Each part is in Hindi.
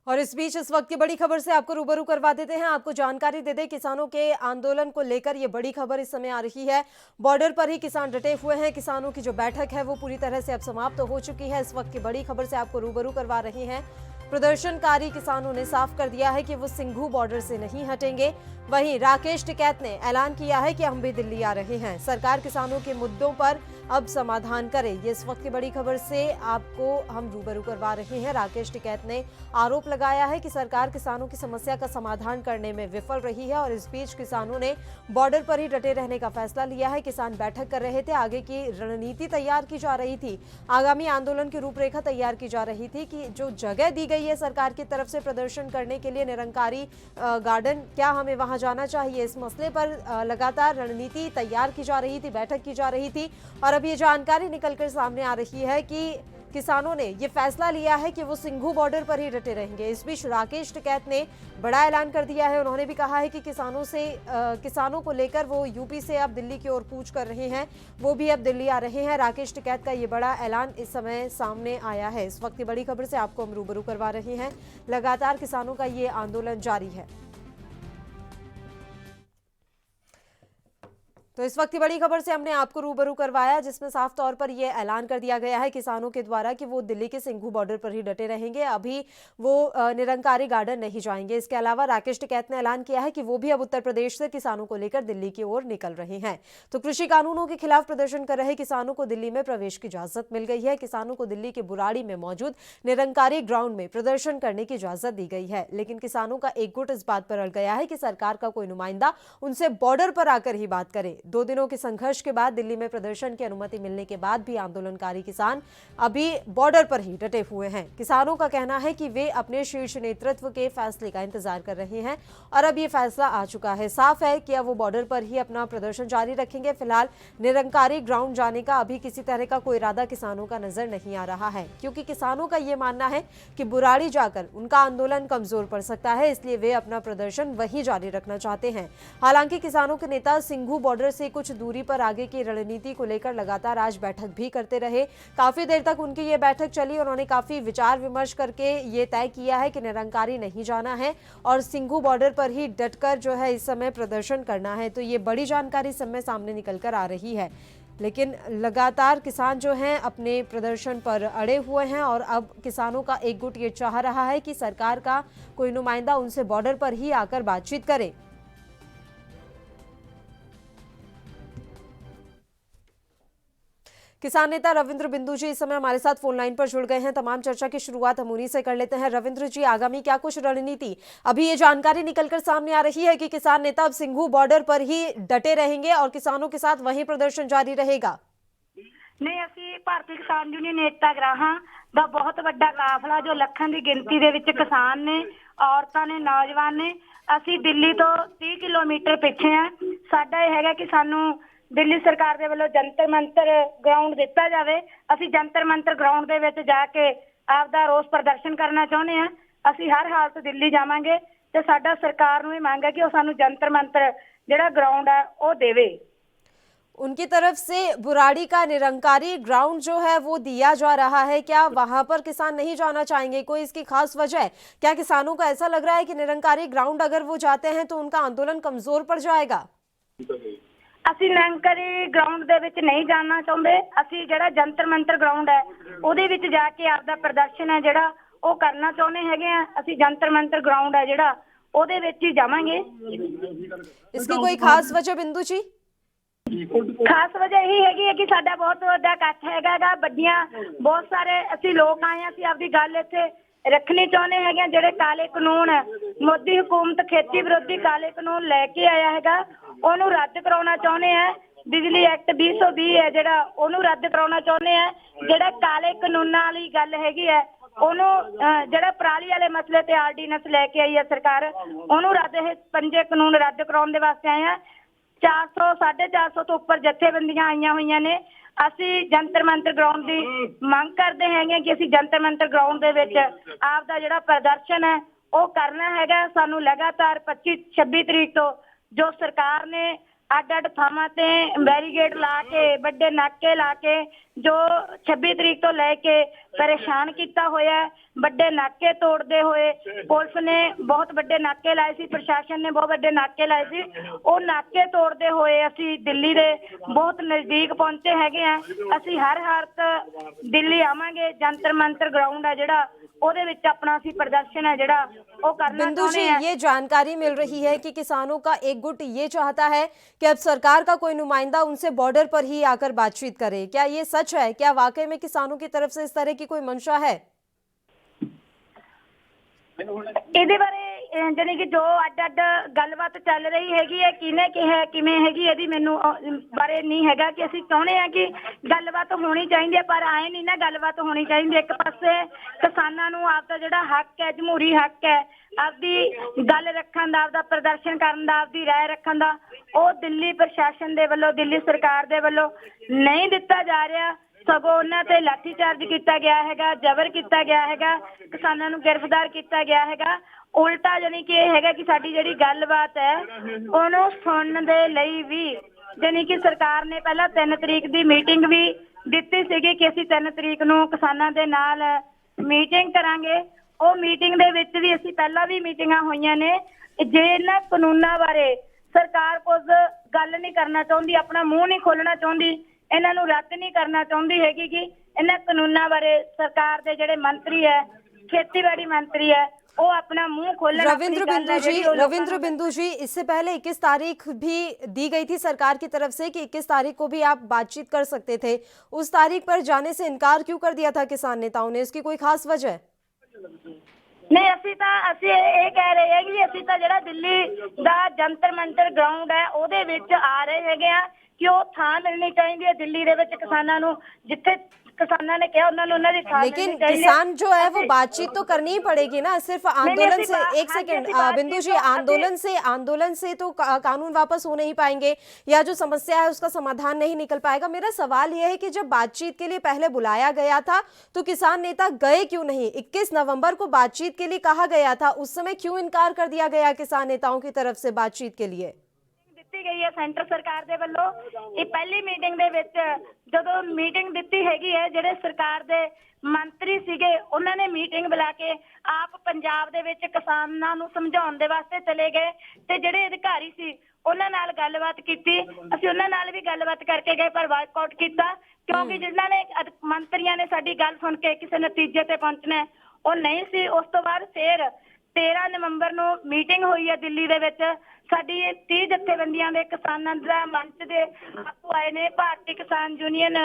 और इस बीच इस वक्त की बड़ी खबर से आपको रूबरू करवा देते हैं, आपको जानकारी दे दें किसानों के आंदोलन को लेकर ये बड़ी खबर इस समय आ रही है। बॉर्डर पर ही किसान डटे हुए हैं। किसानों की जो बैठक है वो पूरी तरह से अब समाप्त हो चुकी है। इस वक्त की बड़ी खबर से आपको रूबरू करवा रहे हैं। प्रदर्शनकारी किसानों ने साफ कर दिया है कि वो सिंघू बॉर्डर से नहीं हटेंगे। वहीं राकेश टिकैत ने ऐलान किया है कि हम भी दिल्ली आ रहे हैं। सरकार किसानों के मुद्दों पर अब समाधान करे, ये इस वक्त की बड़ी खबर से आपको हम रूबरू करवा रहे हैं। राकेश टिकैत ने आरोप लगाया है कि सरकार किसानों की समस्या का समाधान करने में विफल रही है और इस बीच किसानों ने बॉर्डर पर ही डटे रहने का फैसला लिया है। किसान बैठक कर रहे थे, आगे की रणनीति तैयार की जा रही थी, आगामी आंदोलन की रूपरेखा तैयार की जा रही थी कि जो जगह दी गई है सरकार की तरफ से प्रदर्शन करने के लिए, निरंकारी गार्डन, क्या हमें वहां जाना चाहिए, इस मसले पर लगातार रणनीति तैयार की जा रही थी, बैठक की जा रही थी। और अब ये जानकारी निकलकर सामने आ रही है कि किसानों ने ये फैसला लिया है कि वो सिंघू बॉर्डर पर ही डटे रहेंगे। इस बीच राकेश टिकैत ने बड़ा ऐलान कर दिया है। उन्होंने भी कहा है कि किसानों को लेकर वो यूपी से अब दिल्ली की ओर कूच कर रहे हैं, वो भी अब दिल्ली आ रहे हैं। राकेश टिकैत का ये बड़ा ऐलान इस समय सामने आया है। इस वक्त की बड़ी खबर से आपको हम रूबरू करवा रहे हैं। लगातार किसानों का ये आंदोलन जारी है। तो इस वक्त की बड़ी खबर से हमने आपको रूबरू करवाया, जिसमें साफ तौर पर यह ऐलान कर दिया गया है किसानों के द्वारा कि वो दिल्ली के सिंघू बॉर्डर पर ही डटे रहेंगे, अभी वो निरंकारी गार्डन नहीं जाएंगे। इसके अलावा राकेश टिकैत ने ऐलान किया है कि वो भी अब उत्तर प्रदेश से किसानों को लेकर दिल्ली की ओर निकल रहे हैं। तो कृषि कानूनों के खिलाफ प्रदर्शन कर रहे किसानों को दिल्ली में प्रवेश की इजाजत मिल गई है। किसानों को दिल्ली के बुराड़ी में मौजूद निरंकारी ग्राउंड में प्रदर्शन करने की इजाजत दी गई है, लेकिन किसानों का एक गुट इस बात पर अड़ गया है कि सरकार का कोई नुमाइंदा उनसे बॉर्डर पर आकर ही बात करे। 2 दिनों के संघर्ष के बाद दिल्ली में प्रदर्शन की अनुमति मिलने के बाद भी आंदोलनकारी किसान अभी बॉर्डर पर ही डटे हुए हैं। किसानों का कहना है कि वे अपने शीर्ष नेतृत्व के फैसले का इंतजार कर रहे हैं और अब ये फैसला आ चुका है। साफ है कि अब वो बॉर्डर पर ही अपना प्रदर्शन जारी रखेंगे। फिलहाल निरंकारी ग्राउंड जाने का अभी किसी तरह का कोई इरादा किसानों का नजर नहीं आ रहा है, क्योंकि किसानों का ये मानना है कि बुराड़ी जाकर उनका आंदोलन कमजोर पड़ सकता है, इसलिए वे अपना प्रदर्शन वहीं जारी रखना चाहते हैं। हालांकि किसानों के नेता सिंघू बॉर्डर से कुछ दूरी पर आगे की रणनीति को लेकर लगातार आज बैठक भी करते रहे। काफी देर तक उनकी ये बैठक चली। उन्होंने काफी विचार विमर्श करके ये तय किया है कि निरंकारी नहीं जाना है और सिंघू बॉर्डर पर ही डटकर जो है इस समय प्रदर्शन करना है। तो ये बड़ी जानकारी समय सामने निकलकर आ रही है, लेकिन लगातार किसान जो हैं अपने प्रदर्शन पर अड़े हुए हैं और अब किसानों का एक गुट ये चाह रहा है कि सरकार का कोई नुमाइंदा उनसे बॉर्डर पर ही आकर बातचीत करे। किसान नेता रविंद्र बिंदु जी इस समय हमारे साथ फोन लाइन पर जुड़ गए हैं। तमाम चर्चा की शुरुआत हम उन्हीं से कर लेते हैं। रविंद्र जी, आगामी क्या कुछ रणनीति, अभी ये जानकारी निकलकर सामने आ रही है कि किसान नेता अब सिंघू बॉर्डर पर ही डटे रहेंगे और किसानों के साथ वहीं प्रदर्शन जारी रहेगा। नहीं, ਅਸੀਂ ਭਾਰਤੀ ਕਿਸਾਨ ਯੂਨੀਅਨ ਏਕਤਾ ਗਰਾਹਾਂ ਦਾ ਬਹੁਤ ਵੱਡਾ ਕਾਫਲਾ ਜੋ ਲੱਖਾਂ ਦੀ ਗਿਣਤੀ ਦੇ ਵਿੱਚ ਕਿਸਾਨ ਨੇ, ਔਰਤਾਂ ਨੇ, ਨੌਜਵਾਨ ਨੇ, ਅਸੀਂ ਦਿੱਲੀ ਤੋਂ 30 ਕਿਲੋਮੀਟਰ ਪਿੱਛੇ ਆ। ਸਾਡਾ ਇਹ ਹੈਗਾ ਕਿ ਸਾਨੂੰ ਦਿੱਲੀ ਸਰਕਾਰ ਦੇ ਵੱਲੋਂ ਜੰਤਰ ਮੰਤਰ ਗਰਾਊਂਡ ਦਿੱਤਾ ਜਾਵੇ। ਅਸੀਂ ਜੰਤਰ ਮੰਤਰ ਗਰਾਊਂਡ ਦੇ ਵਿੱਚ ਜਾ ਕੇ ਆਪਦਾ ਰੋਸ ਪ੍ਰਦਰਸ਼ਨ ਕਰਨਾ ਚਾਹੁੰਦੇ ਆ। ਅਸੀਂ ਹਰ ਹਾਲਤ ਦਿੱਲੀ ਜਾਵਾਂਗੇ ਤੇ ਸਾਡਾ ਸਰਕਾਰ ਨੂੰ ਇਹ ਮੰਗ ਹੈ ਕਿ ਉਹ ਸਾਨੂੰ ਜੰਤਰ ਮੰਤਰ ਜਿਹੜਾ ਗਰਾਊਂਡ ਹੈ ਉਹ ਦੇਵੇ। उनकी तरफ से बुराड़ी का निरंकारी ग्राउंड जो है वो दिया जा रहा है, क्या वहां पर किसान नहीं जाना चाहेंगे? कोई इसकी खास वजह है क्या? किसानों को ऐसा लग रहा है कि निरंकारी ग्राउंड अगर वो जाते हैं तो उनका आंदोलन कमजोर पड़ जाएगा? ਅਸੀਂ ਨਿਰੰਕਾਰੀ ਗਰਾਊਂਡ ਦੇ ਵਿੱਚ ਨਹੀਂ ਜਾਣਾ ਚਾਹੁੰਦੇ। ਅਸੀਂ ਜਿਹੜਾ ਜੰਤਰ ਮੰਤਰ ਗਰਾਊਂਡ ਹੈ ਉਹਦੇ ਵਿੱਚ ਜਾ ਕੇ ਆਪਦਾ ਪ੍ਰਦਰਸ਼ਨ ਹੈ ਜਿਹੜਾ ਉਹ ਕਰਨਾ ਚਾਹੁੰਦੇ ਹੈਗੇ ਆ। ਅਸੀਂ ਜੰਤਰ ਮੰਤਰ ਗਰਾਊਂਡ ਹੈ ਜਿਹੜਾ ਉਹਦੇ ਵਿੱਚ ਹੀ ਜਾਵਾਂਗੇ। इसकी कोई खास वजह बिंदु जी? ਖਾਸ ਵਜ੍ਹਾ ਇਹੀ ਹੈਗੀ ਹੈ ਕਿ ਸਾਡਾ ਬਹੁਤ ਵੱਡਾ ਇਕੱਠ ਹੈਗਾ, ਵੱਡੀਆਂ ਬਹੁਤ ਸਾਰੇ ਅਸੀਂ ਲੋਕ ਆਏ ਆ। ਅਸੀਂ ਆਪਦੀ ਗੱਲ ਇੱਥੇ ਰੱਖਣੀ ਚਾਹੁੰਦੇ ਹੈਗੇ ਆ। ਜਿਹੜੇ ਕਾਲੇ ਕਾਨੂੰਨ ਮੋਦੀ ਹਕੂਮਤ ਖੇਤੀ ਵਿਰੋਧੀ ਕਾਲੇ ਕਾਨੂੰਨ ਲੈ ਕੇ ਆਇਆ ਹੈਗਾ ਉਹਨੂੰ ਰੱਦ ਕਰਾਉਣਾ ਚਾਹੁੰਦੇ ਆ। ਬਿਜਲੀ ਐਕਟ 2020 ਹੈ ਜਿਹੜਾ ਉਹਨੂੰ ਰੱਦ ਕਰਾਉਣਾ ਚਾਹੁੰਦੇ ਆ। ਜਿਹੜਾ ਕਾਲੇ ਕਾਨੂੰਨਾਂ ਵਾਲੀ ਗੱਲ ਹੈਗੀ ਹੈ ਉਹਨੂੰ ਜਿਹੜਾ ਪਰਾਲੀ ਵਾਲੇ ਮਸਲੇ ਤੇ ਆਰਡੀਨੈਂਸ ਲੈ ਕੇ ਆਈ ਹੈ ਸਰਕਾਰ, ਉਹਨੂੰ ਰੱਦ, ਇਹ 5 ਕਾਨੂੰਨ ਰੱਦ ਕਰਾਉਣ ਦੇ ਵਾਸਤੇ ਆਏ ਆ। 400 450 ਤੋਂ ਉੱਪਰ ਜਥੇਬੰਦੀਆਂ ਆਈਆਂ ਹੋਈਆਂ ਨੇ। ਅਸੀਂ ਜੰਤਰ ਮੰਤਰ ਗਰਾਊਂਡ ਦੀ ਮੰਗ ਕਰਦੇ ਹੈਗੇ ਕਿ ਅਸੀਂ ਜੰਤਰ ਮੰਤਰ ਗਰਾਊਂਡ ਦੇ ਵਿੱਚ ਆਪ ਦਾ ਜਿਹੜਾ ਪ੍ਰਦਰਸ਼ਨ ਹੈ ਉਹ ਕਰਨਾ ਹੈਗਾ। ਸਾਨੂੰ ਲਗਾਤਾਰ 25 26 ਤਰੀਕ ਤੋਂ ਜੋ ਸਰਕਾਰ ਨੇ ਅੱਡ ਅੱਡ ਥਾਵਾਂ ਤੇ ਬੈਰੀਗੇਡ ਲਾ ਕੇ, ਵੱਡੇ ਨਾਕੇ ਲਾ ਕੇ ਜੋ 26 ਤਰੀਕ ਤੋਂ ਲੈ ਕੇ ਪਰੇਸ਼ਾਨ ਕੀਤਾ ਹੋਇਆ ਹੈ। ਵੱਡੇ ਨਾਕੇ ਤੋੜਦੇ ਹੋਏ ਪੁਲਿਸ ਨੇ ਬਹੁਤ ਵੱਡੇ ਨਾਕੇ ਲਾਏ ਸੀ, ਪ੍ਰਸ਼ਾਸਨ ਨੇ ਬਹੁਤ ਵੱਡੇ ਨਾਕੇ ਲਾਏ ਸੀ। ਉਹ ਨਾਕੇ ਤੋੜਦੇ ਹੋਏ ਅਸੀਂ ਦਿੱਲੀ ਦੇ ਬਹੁਤ ਨਜ਼ਦੀਕ ਪਹੁੰਚੇ ਹੈਗੇ ਆ। ਅਸੀਂ ਹਰ ਹਾਲਤ ਦਿੱਲੀ ਆਵਾਂਗੇ। ਜੰਤਰ ਮੰਤਰ ग्राउंड है ਜਿਹੜਾ ਉਹਦੇ ਵਿੱਚ ਆਪਣਾ ਅਸੀਂ प्रदर्शन है ਜਿਹੜਾ ਉਹ करना बिंदु जी, चाहते हैं। ये जानकारी मिल रही है कि किसानों का एक गुट ये चाहता है कि अब सरकार का कोई नुमाइंदा उनसे बॉर्डर पर ही आकर बातचीत करे। क्या ये सच है? क्या वाकई में किसानों की तरफ से इस तरह की कोई मंशा है? ਇਹਦੇ ਬਾਰੇ ਜਾਨੀ ਕਿ ਜੋ ਅੱਡ-ਅੱਡ ਗੱਲਬਾਤ ਚੱਲ ਰਹੀ ਹੈਗੀ ਹੈ, ਕਿਹਨੇ ਕਿਹਾ ਕਿਵੇਂ ਹੈਗੀ, ਇਹਦੀ ਮੈਨੂੰ ਬਾਰੇ ਨਹੀਂ ਹੈਗਾ ਕਿ ਅਸੀਂ ਚਾਹੁੰਦੇ ਆ ਕਿ ਗੱਲਬਾਤ ਹੋਣੀ ਚਾਹੀਦੀ ਹੈ, ਪਰ ਆਏ ਨਹੀਂ ਨਾ ਗੱਲਬਾਤ ਹੋਣੀ ਚਾਹੀਦੀ। ਇੱਕ ਪਾਸੇ ਕਿਸਾਨਾਂ ਨੂੰ ਆਪਦਾ ਜਿਹੜਾ ਹੱਕ ਹੈ, ਜਮਹੂਰੀ ਹੱਕ ਹੈ, ਆਪਦੀ ਗੱਲ ਰੱਖਣ ਦਾ, ਆਪਦਾ ਪ੍ਰਦਰਸ਼ਨ ਕਰਨ ਦਾ, ਆਪਦੀ ਰਾਏ ਰੱਖਣ ਦਾ, ਉਹ ਦਿੱਲੀ ਪ੍ਰਸ਼ਾਸਨ ਦੇ ਵੱਲੋਂ, ਦਿੱਲੀ ਸਰਕਾਰ ਦੇ ਵੱਲੋਂ ਨਹੀਂ ਦਿੱਤਾ ਜਾ ਰਿਹਾ। ਸਗੋਂ ਉਹਨਾਂ ਤੇ ਲਾਠੀ ਚਾਰਜ ਕੀਤਾ ਗਿਆ ਹੈਗਾ, ਜ਼ਬਰ ਕੀਤਾ ਗਿਆ ਹੈਗਾ, ਕਿਸਾਨਾਂ ਨੂੰ ਗ੍ਰਿਫਤਾਰ ਕੀਤਾ ਗਿਆ ਹੈਗਾ। ਉਲਟਾ ਜਾਨੀ ਕਿ ਇਹ ਹੈਗਾ ਕਿ ਸਾਡੀ ਜਿਹੜੀ ਗੱਲਬਾਤ ਹੈ ਉਹਨੂੰ ਸੁਣਨ ਦੇ ਲਈ ਵੀ ਜਾਨੀ ਕਿ ਸਰਕਾਰ ਨੇ ਪਹਿਲਾਂ 3 ਤਰੀਕ ਦੀ ਮੀਟਿੰਗ ਵੀ ਦਿੱਤੀ ਸੀਗੀ ਕਿ ਅਸੀਂ 3 ਤਰੀਕ ਨੂੰ ਕਿਸਾਨਾਂ ਦੇ ਨਾਲ ਮੀਟਿੰਗ ਕਰਾਂਗੇ। ਉਹ ਮੀਟਿੰਗ ਦੇ ਵਿੱਚ ਵੀ ਅਸੀਂ ਪਹਿਲਾਂ ਵੀ ਮੀਟਿੰਗਾਂ ਹੋਈਆਂ ਨੇ। ਜੇ ਇਹਨਾਂ ਕਾਨੂੰਨਾਂ ਬਾਰੇ ਸਰਕਾਰ ਕੁਝ ਗੱਲ ਨਹੀਂ ਕਰਨਾ ਚਾਹੁੰਦੀ, ਆਪਣਾ ਮੂੰਹ ਨਹੀਂ ਖੋਲਣਾ ਚਾਹੁੰਦੀ, ਇਹਨਾਂ ਨੂੰ ਰੱਦ ਨਹੀਂ ਕਰਨਾ ਚਾਹੁੰਦੀ हैगी कि ਇਹਨਾਂ ਕਾਨੂੰਨਾਂ ਬਾਰੇ सरकार ਦੇ ਜਿਹੜੇ ਮੰਤਰੀ ਹੈ, खेतीबाड़ी मंत्री है, वो अपना मुंह खोलना। रविंद्र बिंदु जी, इससे पहले 21 तारीख भी दी गई थी सरकार की तरफ से कि 21 तारीख को भी आप बातचीत कर सकते थे। उस तारीख पर जाने से इनकार क्यों कर दिया था किसान नेताओं ने? इसकी कोई खास वजह? नहीं, ਅਸੀਂ ਇਹ ਕਹਿ ਰਹੇ ਹਾਂ ਕਿ ਅਸੀਂ ਤਾਂ ਜਿਹੜਾ ਦਿੱਲੀ ਦਾ ਜੰਤਰ ਮੰਤਰ ਗਰਾਊਂਡ ਹੈ ਉਹਦੇ ਵਿੱਚ ਆ ਰਹੇ ਹੈਗੇ ਆ कि वो थां मिलनी चाहिए दिल्ली दे विच किसानां नूं, जिथे किसानां ने कहा उन्होंने उन्हां दी थां मिलनी चाहिए। लेकिन किसान जो है वो बातचीत तो करनी ही पड़ेगी ना, सिर्फ आंदोलन से। एक सेकंड बिंदु जी, आंदोलन से तो कानून वापस हो नहीं पाएंगे या जो समस्या है उसका समाधान नहीं निकल पाएगा। मेरा सवाल यह है कि जब बातचीत के लिए पहले बुलाया गया था तो किसान नेता गए क्यों नहीं? 21 नवंबर को बातचीत के लिए कहा गया था, उस समय क्यों इनकार कर दिया गया किसान नेताओं की तरफ से बातचीत के लिए? ਦਿੱਤੀ ਗਈ ਹੈ ਸੈਂਟਰ ਸਰਕਾਰ ਦੇ ਵੱਲੋਂ। ਇਹ ਪਹਿਲੀ ਮੀਟਿੰਗ ਦੇ ਵਿੱਚ ਜਦੋਂ ਮੀਟਿੰਗ ਦਿੱਤੀ ਹੈਗੀ ਹੈ, ਜਿਹੜੇ ਸਰਕਾਰ ਦੇ ਮੰਤਰੀ ਸੀਗੇ ਉਹਨਾਂ ਨੇ ਮੀਟਿੰਗ ਬੁਲਾ ਕੇ ਆਪ ਪੰਜਾਬ ਦੇ ਵਿੱਚ ਕਿਸਾਨਾਂ ਨੂੰ ਸਮਝਾਉਣ ਦੇ ਵਾਸਤੇ ਚਲੇ ਗਏ ਤੇ ਜਿਹੜੇ ਅਧਿਕਾਰੀ ਸੀ ਉਹਨਾਂ ਨਾਲ ਗੱਲਬਾਤ ਕੀਤੀ। ਅਸੀਂ ਉਹਨਾਂ ਨਾਲ ਵੀ ਗੱਲਬਾਤ ਕਰਕੇ ਗਏ ਪਰ ਬਾਈਕਾਟ ਕੀਤਾ ਕਿਉਂਕਿ ਜਿਨ੍ਹਾਂ ਨੇ ਮੰਤਰੀਆਂ ਨੇ ਸਾਡੀ ਗੱਲ ਸੁਣ ਕੇ ਕਿਸੇ ਨਤੀਜੇ ਤੇ ਪਹੁੰਚਣਾ ਉਹ ਨਹੀਂ ਸੀ। ਉਸ ਤੋਂ ਬਾਅਦ ਫਿਰ 13 ਨਵੰਬਰ ਨੂੰ ਮੀਟਿੰਗ ਹੋਈ ਹੈ ਦਿੱਲੀ ਦੇ ਵਿੱਚ। ਸਾਡੀ 30 ਜਥੇਬੰਦੀਆਂ ਦੇ ਕਿਸਾਨਾਂ ਦਾ ਮੰਚ ਦੇ ਆਗੂ ਆਏ ਨੇ, ਭਾਰਤੀ ਕਿਸਾਨ ਯੂਨੀਅਨ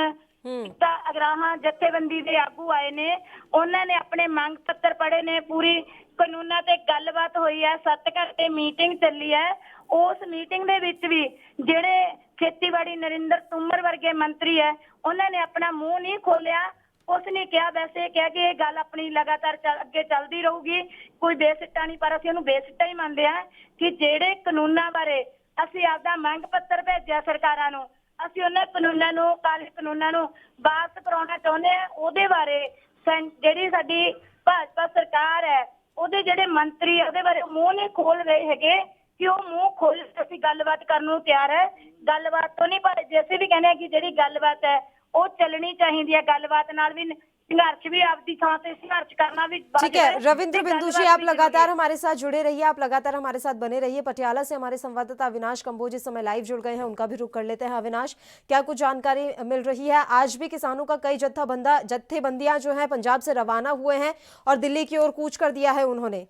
ਦਾ ਅਗਰਾਹਾਂ ਜਥੇਬੰਦੀ ਦੇ ਆਗੂ ਆਏ ਨੇ, ਉਹਨਾਂ ਨੇ ਆਪਣੇ ਮੰਗ ਪੱਤਰ ਪੜ੍ਹੇ ਨੇ, ਪੂਰੀ ਕਾਨੂੰਨਾਂ ਤੇ ਗੱਲਬਾਤ ਹੋਈ ਹੈ, 7 ਘੰਟੇ ਮੀਟਿੰਗ ਚੱਲੀ ਹੈ। ਉਸ ਮੀਟਿੰਗ ਦੇ ਵਿੱਚ ਵੀ ਜਿਹੜੇ ਖੇਤੀਬਾੜੀ ਨਰਿੰਦਰ ਤੋਮਰ ਵਰਗੇ ਮੰਤਰੀ ਹੈ ਉਹਨਾਂ ਨੇ ਆਪਣਾ ਮੂੰਹ ਨਹੀਂ ਖੋਲਿਆ। उसने क्या वैसे क्या कि ये गल अपनी लगातार अगे चलती रहूगी, कोई बेसिट्टा नहीं, पर असं बेसिट्टा ही मानते हैं कि जेडे कानूनों बारे असी आपदा मंग पत्र भेजा सरकारां नूं, असी उन्हां कानूनों नूं, काले कानूनों नूं वापस कराउणा चाहुंदे हां। उहदे बारे जिहड़ी साडी भाजपा सरकार है उहदे जिहड़े मंत्री है उहदे बारे मूंह नहीं खोल रहे हैगे कि वो मूंह खोल असी गलबात करन नूं तैयार है। गलबात तो नहीं, पर जे असीं भी कहने कि जिहड़ी गलबात है ਉਹ ਚੱਲਣੀ ਚਾਹੀਦੀ ਹੈ। ਗੱਲਬਾਤ ਨਾਲ ਵੀ संघर्ष भी आपकी थां से संघर्ष करना भी। ठीक है रविंद्र बिंदु जी, आप लगातार हमारे साथ जुड़े रहिए, आप लगातार हमारे साथ बने रहिए। पटियाला से हमारे संवाददाता अविनाश कंबोज इस समय लाइव जुड़ गए हैं, उनका भी रुख कर लेते हैं। अविनाश, क्या कुछ जानकारी मिल रही है? आज भी किसानों का कई जत्थेबंदियां जो है पंजाब से रवाना हुए हैं और दिल्ली की ओर कूच कर दिया है उन्होंने।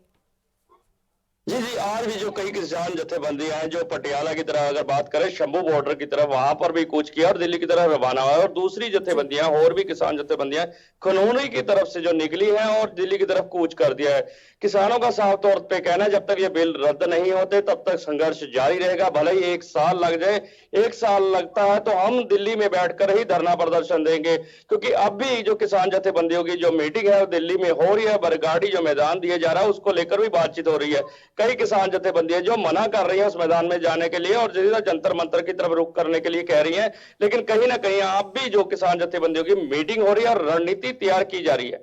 जी, आज भी जो कई किसान जत्थेबंदियां हैं जो पटियाला की तरफ अगर बात करें शंभू बॉर्डर की तरफ, वहां पर भी कूच किया और दिल्ली की तरफ रवाना हुआ है। और दूसरी जत्थेबंदियां और भी किसान जत्थेबंदियां खनौनी की तरफ से जो निकली हैं और दिल्ली की तरफ कूच कर दिया है। किसानों का साफ तौर पे कहना है जब तक ये बिल रद्द नहीं होते तब तक संघर्ष जारी रहेगा, भले ही 1 साल लग जाए। 1 साल लगता है तो हम दिल्ली में बैठकर ही धरना प्रदर्शन देंगे, क्योंकि अब भी जो किसान जत्थेबंदियों की जो मीटिंग है वो दिल्ली में हो रही है। बरगाड़ी जो मैदान दिया जा रहा है उसको लेकर भी बातचीत हो रही है। कई किसान जत्थेबंदियां जो मना कर रही हैं उस मैदान में जाने के लिए और सीधा जंतर मंतर की तरफ रुख करने के लिए कह रही हैं, लेकिन कहीं ना कहीं अब भी जो किसान जत्थेबंदियों की मीटिंग हो रही है और रणनीति तैयार की जा रही है।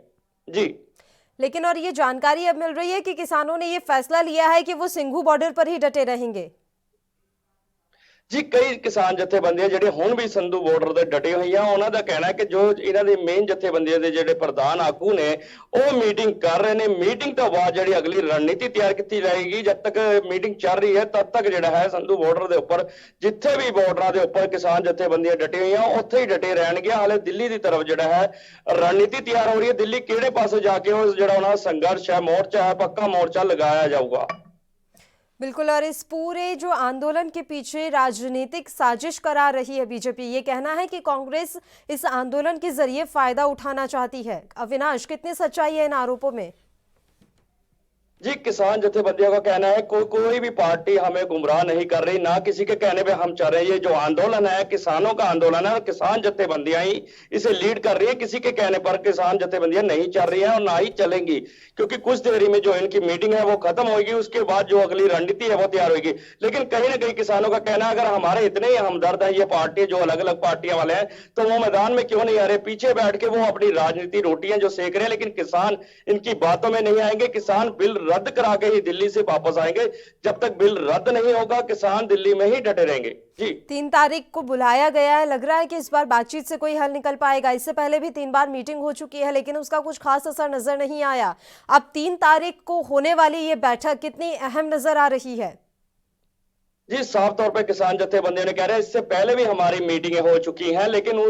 जी, लेकिन और ये जानकारी अब मिल रही है कि किसानों ने ये फैसला लिया है कि वो सिंघू बॉर्डर पर ही डटे रहेंगे। ਜੀ ਕਈ ਕਿਸਾਨ ਜਥੇਬੰਦੀਆਂ ਜਿਹੜੇ ਹੁਣ ਵੀ ਸੰਧੂ ਬਾਰਡਰ ਤੇ ਡਟੇ ਹੋਈਆਂ, ਉਹਨਾਂ ਦਾ ਕਹਿਣਾ ਹੈ ਕਿ ਜੋ ਇਹਨਾਂ ਦੇ ਮੇਨ ਜਥੇਬੰਦੀਆਂ ਦੇ ਜਿਹੜੇ ਪ੍ਰਧਾਨ ਆਗੂ ਨੇ ਉਹ ਮੀਟਿੰਗ ਕਰ ਰਹੇ ਨੇ। ਮੀਟਿੰਗ ਤੋਂ ਬਾਅਦ ਜਿਹੜੀ ਅਗਲੀ ਰਣਨੀਤੀ ਤਿਆਰ ਕੀਤੀ ਜਾਏਗੀ। ਜਦ ਤੱਕ ਮੀਟਿੰਗ ਚੱਲ ਰਹੀ ਹੈ ਤਦ ਤੱਕ ਜਿਹੜਾ ਹੈ ਸੰਧੂ ਬਾਰਡਰ ਦੇ ਉੱਪਰ ਜਿੱਥੇ ਵੀ ਬਾਰਡਰਾਂ ਦੇ ਉੱਪਰ ਕਿਸਾਨ ਜਥੇਬੰਦੀਆਂ ਡਟੇ ਹੋਈਆਂ ਉੱਥੇ ਹੀ ਡਟੇ ਰਹਿਣਗੇ। ਹਾਲੇ ਦਿੱਲੀ ਦੀ ਤਰਫ ਜਿਹੜਾ ਹੈ ਰਣਨੀਤੀ ਤਿਆਰ ਹੋ ਰਹੀ ਹੈ। ਦਿੱਲੀ ਕਿਹੜੇ ਪਾਸੇ ਜਾ ਕੇ ਉਹ ਜਿਹੜਾ ਉਹਨਾਂ ਸੰਘਰਸ਼ ਹੈ, ਮੋਰਚਾ है, पक्का मोर्चा लगाया जाऊगा। बिल्कुल। और इस पूरे जो आंदोलन के पीछे राजनीतिक साजिश करा रही है बीजेपी, ये कहना है कि कांग्रेस इस आंदोलन के जरिए फायदा उठाना चाहती है। अविनाश, कितनी सच्चाई है इन आरोपों में? जी किसान जथेबंदियों का कहना है कोई भी पार्टी हमें गुमराह नहीं कर रही, ना किसी के कहने पे हम चाह रहे हैं। ये जो आंदोलन है किसानों का आंदोलन है और किसान जथेबंदियां ही इसे लीड कर रही है। किसी के कहने पर किसान जथेबंदियां नहीं चल रही हैं और ना ही चलेंगी, क्योंकि कुछ देरी में जो इनकी मीटिंग है वो खत्म होगी, उसके बाद जो अगली रणनीति है वो तैयार होगी। लेकिन कहीं ना कहीं किसानों का कहना है अगर हमारे इतने ही हमदर्द है ये पार्टी जो अलग अलग पार्टियां वाले हैं तो वो मैदान में क्यों नहीं आ रहे, पीछे बैठ के वो अपनी राजनीति रोटियां जो सेक रहे हैं। लेकिन किसान इनकी बातों में नहीं आएंगे। किसान बिल रद्द करा के ही दिल्ली से वापस आएंगे। जब तक बिल रद्द नहीं होगा किसान दिल्ली में ही डटे रहेंगे। जी 3 तारीख को बुलाया गया है, लग रहा है कि इस बार बातचीत से कोई हल निकल पाएगा। इससे पहले भी 3 बार मीटिंग हो चुकी है लेकिन उसका कुछ खास असर नजर नहीं आया। अब 3 तारीख को होने वाली ये बैठक कितनी अहम नजर आ रही है? जी साफ तौर पे किसान जथेबंदियों ने कह रहे हैं इससे पहले भी हमारी मीटिंगें हो चुकी हैं, लेकिन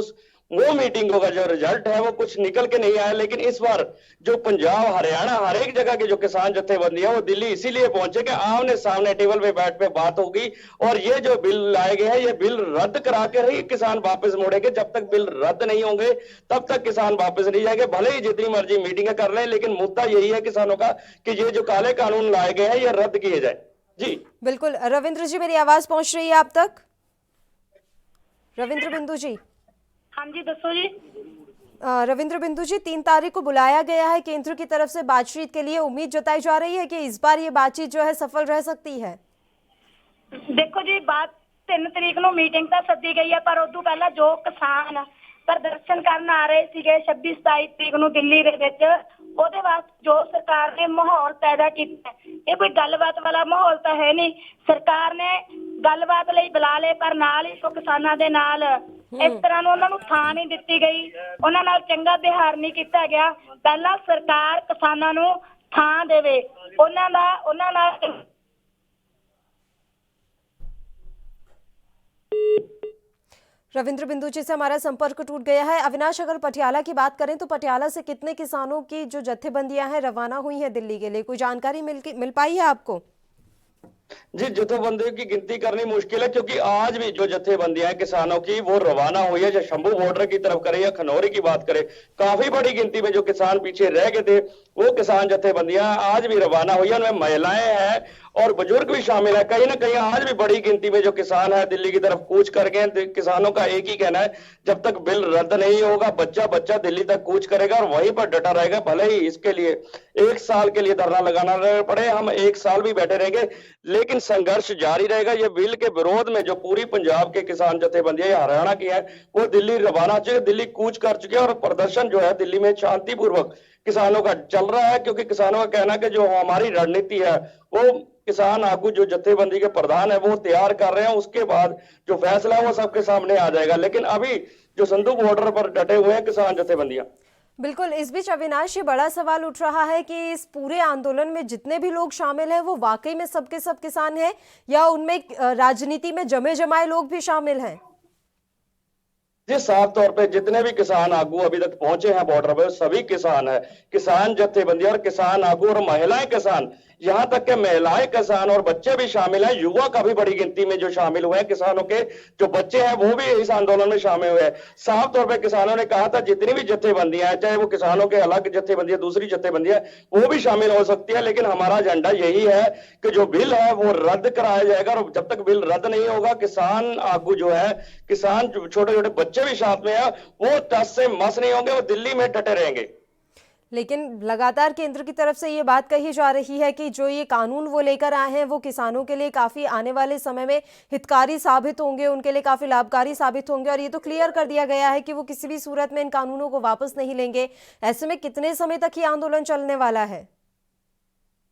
वो मीटिंगों का जो रिजल्ट है वो कुछ निकल के नहीं आया। लेकिन इस बार जो पंजाब, हरियाणा, हर एक जगह के जो किसान जथेबंदी है वो दिल्ली इसीलिए पहुंचे कि आमने सामने टेबल पे बैठ पे बात होगी और ये जो बिल लाए गए हैं ये बिल रद्द करा कर ही किसान वापस मुड़ेंगे। जब तक बिल रद्द नहीं होंगे तब तक किसान वापस नहीं जाएंगे, भले ही जितनी मर्जी मीटिंगें कर लें। लेकिन मुद्दा यही है किसानों का कि ये जो काले कानून लाए गए हैं ये रद्द किए जाए। जी बिल्कुल। रविंद्र जी, मेरी आवाज पहुंच रही है आप तक? रविंद्र बिंदु जी। हाँ जी, दसो जी। रविंद्र बिंदु जी, 3 तारीख को बुलाया गया है केंद्र की तरफ से बातचीत के लिए। उम्मीद जताई जा रही है कि इस बार ये बातचीत जो है सफल रह सकती है। देखो जी, बात 3 तरीक ਨੂੰ ਮੀਟਿੰਗ ਤਾਂ ਸੱਦੀ ਗਈ ਹੈ, ਪਰ ਉਦੋਂ ਪਹਿਲਾਂ ਜੋ ਕਿਸਾਨ ਪ੍ਰਦਰਸ਼ਨ ਕਰਨ ਆ ਰਹੇ ਸੀਗੇ 26-27 ਤਰੀਕ ਨੂੰ ਦਿੱਲੀ ਦੇ ਵਿੱਚ, ਉਹਦੇ ਵਾਸਤੇ ਜੋ ਸਰਕਾਰ ਨੇ ਮਾਹੌਲ ਪੈਦਾ ਕੀਤਾ, ਇਹ ਕੋਈ ਗੱਲਬਾਤ ਵਾਲਾ ਮਾਹੌਲ ਤਾਂ ਹੈ ਨਹੀਂ। ਸਰਕਾਰ ਨੇ ਗੱਲਬਾਤ ਲਈ ਬੁਲਾ ਲਏ ਪਰ ਨਾਲ ਹੀ ਕਿਸਾਨਾਂ ਦੇ ਨਾਲ ਇਸ ਤਰ੍ਹਾਂ ਨੂੰ ਉਹਨਾਂ ਨੂੰ ਥਾਂ ਨਹੀਂ ਦਿੱਤੀ ਗਈ, ਉਹਨਾਂ ਨਾਲ ਚੰਗਾ ਵਿਹਾਰ ਨਹੀਂ ਕੀਤਾ ਗਿਆ। ਪਹਿਲਾਂ ਸਰਕਾਰ ਕਿਸਾਨਾਂ ਨੂੰ ਥਾਂ ਦੇਵੇ, ਉਹਨਾਂ ਨਾਲ रविंद्र बिंदु जी से हमारा संपर्क टूट गया है। अविनाश, अगर पटियाला की बात करें तो पटियाला से कितने किसानों की जो जत्थेबंदियां हैं रवाना हुई हैं दिल्ली के लिए, कोई जानकारी मिल पाई है आपको? जी जथेबंदियों की गिनती करनी मुश्किल है, क्योंकि आज भी जो जथेबंदियां हैं किसानों की वो रवाना हुई है। जो शंभू बॉर्डर की तरफ करे या खनौरी की बात करे, काफी बड़ी गिनती में जो किसान पीछे रह गए थे वो किसान जथेबंदियां आज भी रवाना हुई है। उनमें महिलाएं हैं और बुजुर्ग भी शामिल है। कहीं ना कहीं आज भी बड़ी गिनती में जो किसान है दिल्ली की तरफ कूच कर गए। किसानों का एक ही कहना है जब तक बिल रद्द नहीं होगा बच्चा दिल्ली तक कूच करेगा और वहीं पर डटा रहेगा। भले ही इसके लिए 1 साल के लिए धरना लगाना पड़े, हम 1 साल भी बैठे रहेंगे, लेकिन संघर्ष जारी रहेगा। ये बिल के विरोध में जो पूरी पंजाब के किसान जथेबंदियां हरियाणा की है वो दिल्ली रवाना हो चुके, दिल्ली कूच कर चुके हैं और प्रदर्शन जो है दिल्ली में शांतिपूर्वक किसानों का चल रहा है। क्योंकि किसानों का कहना है कि जो हमारी रणनीति है वो किसान आगू जो जथेबंदी के प्रधान है वो तैयार कर रहे हैं, उसके बाद जो फैसला है वो सबके सामने आ जाएगा। लेकिन अभी जो संधू बॉर्डर पर डटे हुए हैं किसान जथेबंदियां। बिल्कुल। इस बीच अविनाश, ये बड़ा सवाल उठ रहा है कि इस पूरे आंदोलन में जितने भी लोग शामिल हैं वो वाकई में सबके सब किसान हैं या उनमें राजनीति में जमे जमाए लोग भी शामिल हैं? जी साफ तौर पे जितने भी किसान आगू अभी तक पहुंचे हैं बॉर्डर पर सभी किसान है, किसान जथेबंदी और किसान आगू और महिलाएं किसान, यहाँ तक के महिलाएं किसान और बच्चे भी शामिल हैं। युवा काफी बड़ी गिनती में जो शामिल हुए हैं, किसानों के जो बच्चे हैं वो भी इस आंदोलन में शामिल हुए हैं। साफ तौर पे किसानों ने कहा था जितनी भी जथेबंदियां हैं, चाहे वो किसानों के अलग जथेबंदियां दूसरी जथेबंदियां, वो भी शामिल हो सकती है। लेकिन हमारा एजेंडा यही है कि जो बिल है वो रद्द कराया जाएगा और जब तक बिल रद्द नहीं होगा किसान आगू जो है, किसान छोटे छोटे बच्चे भी साथ में है, वो टस से मस नहीं होंगे, वो दिल्ली में डटे रहेंगे। लेकिन लगातार केंद्र की तरफ से ये बात कही जा रही है कि जो ये कानून वो लेकर आए हैं वो किसानों के लिए काफी आने वाले समय में हितकारी साबित होंगे, उनके लिए काफी लाभकारी साबित होंगे और ये तो क्लियर कर दिया गया है कि वो किसी भी सूरत में इन कानूनों को वापस नहीं लेंगे। ऐसे में कितने समय तक ये आंदोलन चलने वाला है?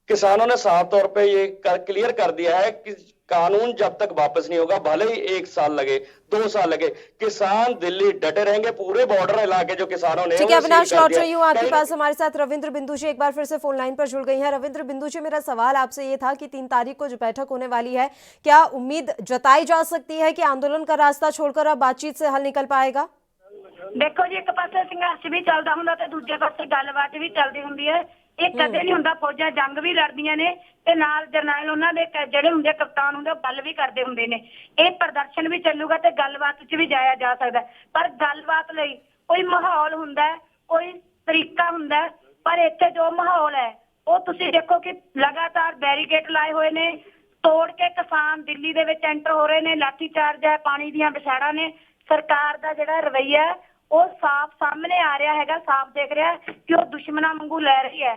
किसानों ने साफ तौर पे ये क्लियर कर दिया है कि कानून जब तक वापस नहीं होगा, भले ही 1 साल लगे, 2 साल लगे, किसान दिल्ली डटे रहेंगे। पूरे बॉर्डर इलाके जो किसानों ने ठीक है वो सील अविनाश, कर लौट दिया रही हूँ आपके कहीं। पास। हमारे साथ रविंद्र बिंदु जी एक बार फिर से फोन लाइन पर जुड़ गई हैं। रविंद्र बिंदु जी, मेरा सवाल आपसे ये था कि 3 तारीख को जो बैठक होने वाली है, क्या उम्मीद जताई जा सकती है कि आंदोलन का रास्ता छोड़कर अब बातचीत से हल निकल पाएगा? ਦੇਖੋ ਜੀ, ਇੱਕ ਪਾਸੇ ਸੰਘਰਸ਼ ਵੀ ਚੱਲਦਾ ਹੁੰਦਾ ਤੇ ਦੂਜੇ ਪਾਸੇ ਗੱਲਬਾਤ ਵੀ ਚੱਲਦੀ ਹੁੰਦੀ ਹੈ। ਇਹ ਕਦੇ ਨਹੀਂ ਹੁੰਦਾ। ਫੌਜਾਂ ਜੰਗ ਵੀ ਲੜਦੀਆਂ ਨੇ ਤੇ ਨਾਲ ਜਰਨੈਲ ਉਹਨਾਂ ਦੇ ਜਿਹੜੇ ਹੁੰਦੇ ਕਪਤਾਨ ਹੁੰਦੇ ਉਹ ਗੱਲ ਵੀ ਕਰਦੇ ਹੁੰਦੇ ਨੇ। ਇਹ ਪ੍ਰਦਰਸ਼ਨ ਵੀ ਚੱਲੂਗਾ ਤੇ ਗੱਲਬਾਤ 'ਚ ਵੀ ਜਾਇਆ ਜਾ ਸਕਦਾ, ਪਰ ਗੱਲਬਾਤ ਲਈ ਕੋਈ ਮਾਹੌਲ ਹੁੰਦਾ, ਕੋਈ ਤਰੀਕਾ ਹੁੰਦਾ। ਪਰ ਇੱਥੇ ਜੋ ਮਾਹੌਲ ਹੈ ਉਹ ਤੁਸੀਂ ਦੇਖੋ ਕਿ ਲਗਾਤਾਰ ਬੈਰੀਕੇਡ ਲਾਏ ਹੋਏ ਨੇ, ਤੋੜ ਕੇ ਕਿਸਾਨ ਦਿੱਲੀ ਦੇ ਵਿੱਚ ਐਂਟਰ ਹੋ ਰਹੇ ਨੇ। ਲਾਠੀ ਚਾਰਜ ਹੈ, ਪਾਣੀ ਦੀਆਂ ਵਿਛਾੜਾਂ ਨੇ। ਸਰਕਾਰ ਦਾ ਜਿਹੜਾ ਰਵੱਈਆ ਉਹ ਸਾਫ਼ ਸਾਹਮਣੇ ਆ ਰਿਹਾ ਹੈਗਾ, ਸਾਫ਼ ਦੇਖ ਰਿਹਾ ਕਿ ਉਹ ਦੁਸ਼ਮਣਾਂ ਵਾਂਗੂ ਲੈ ਰਹੀ ਹੈ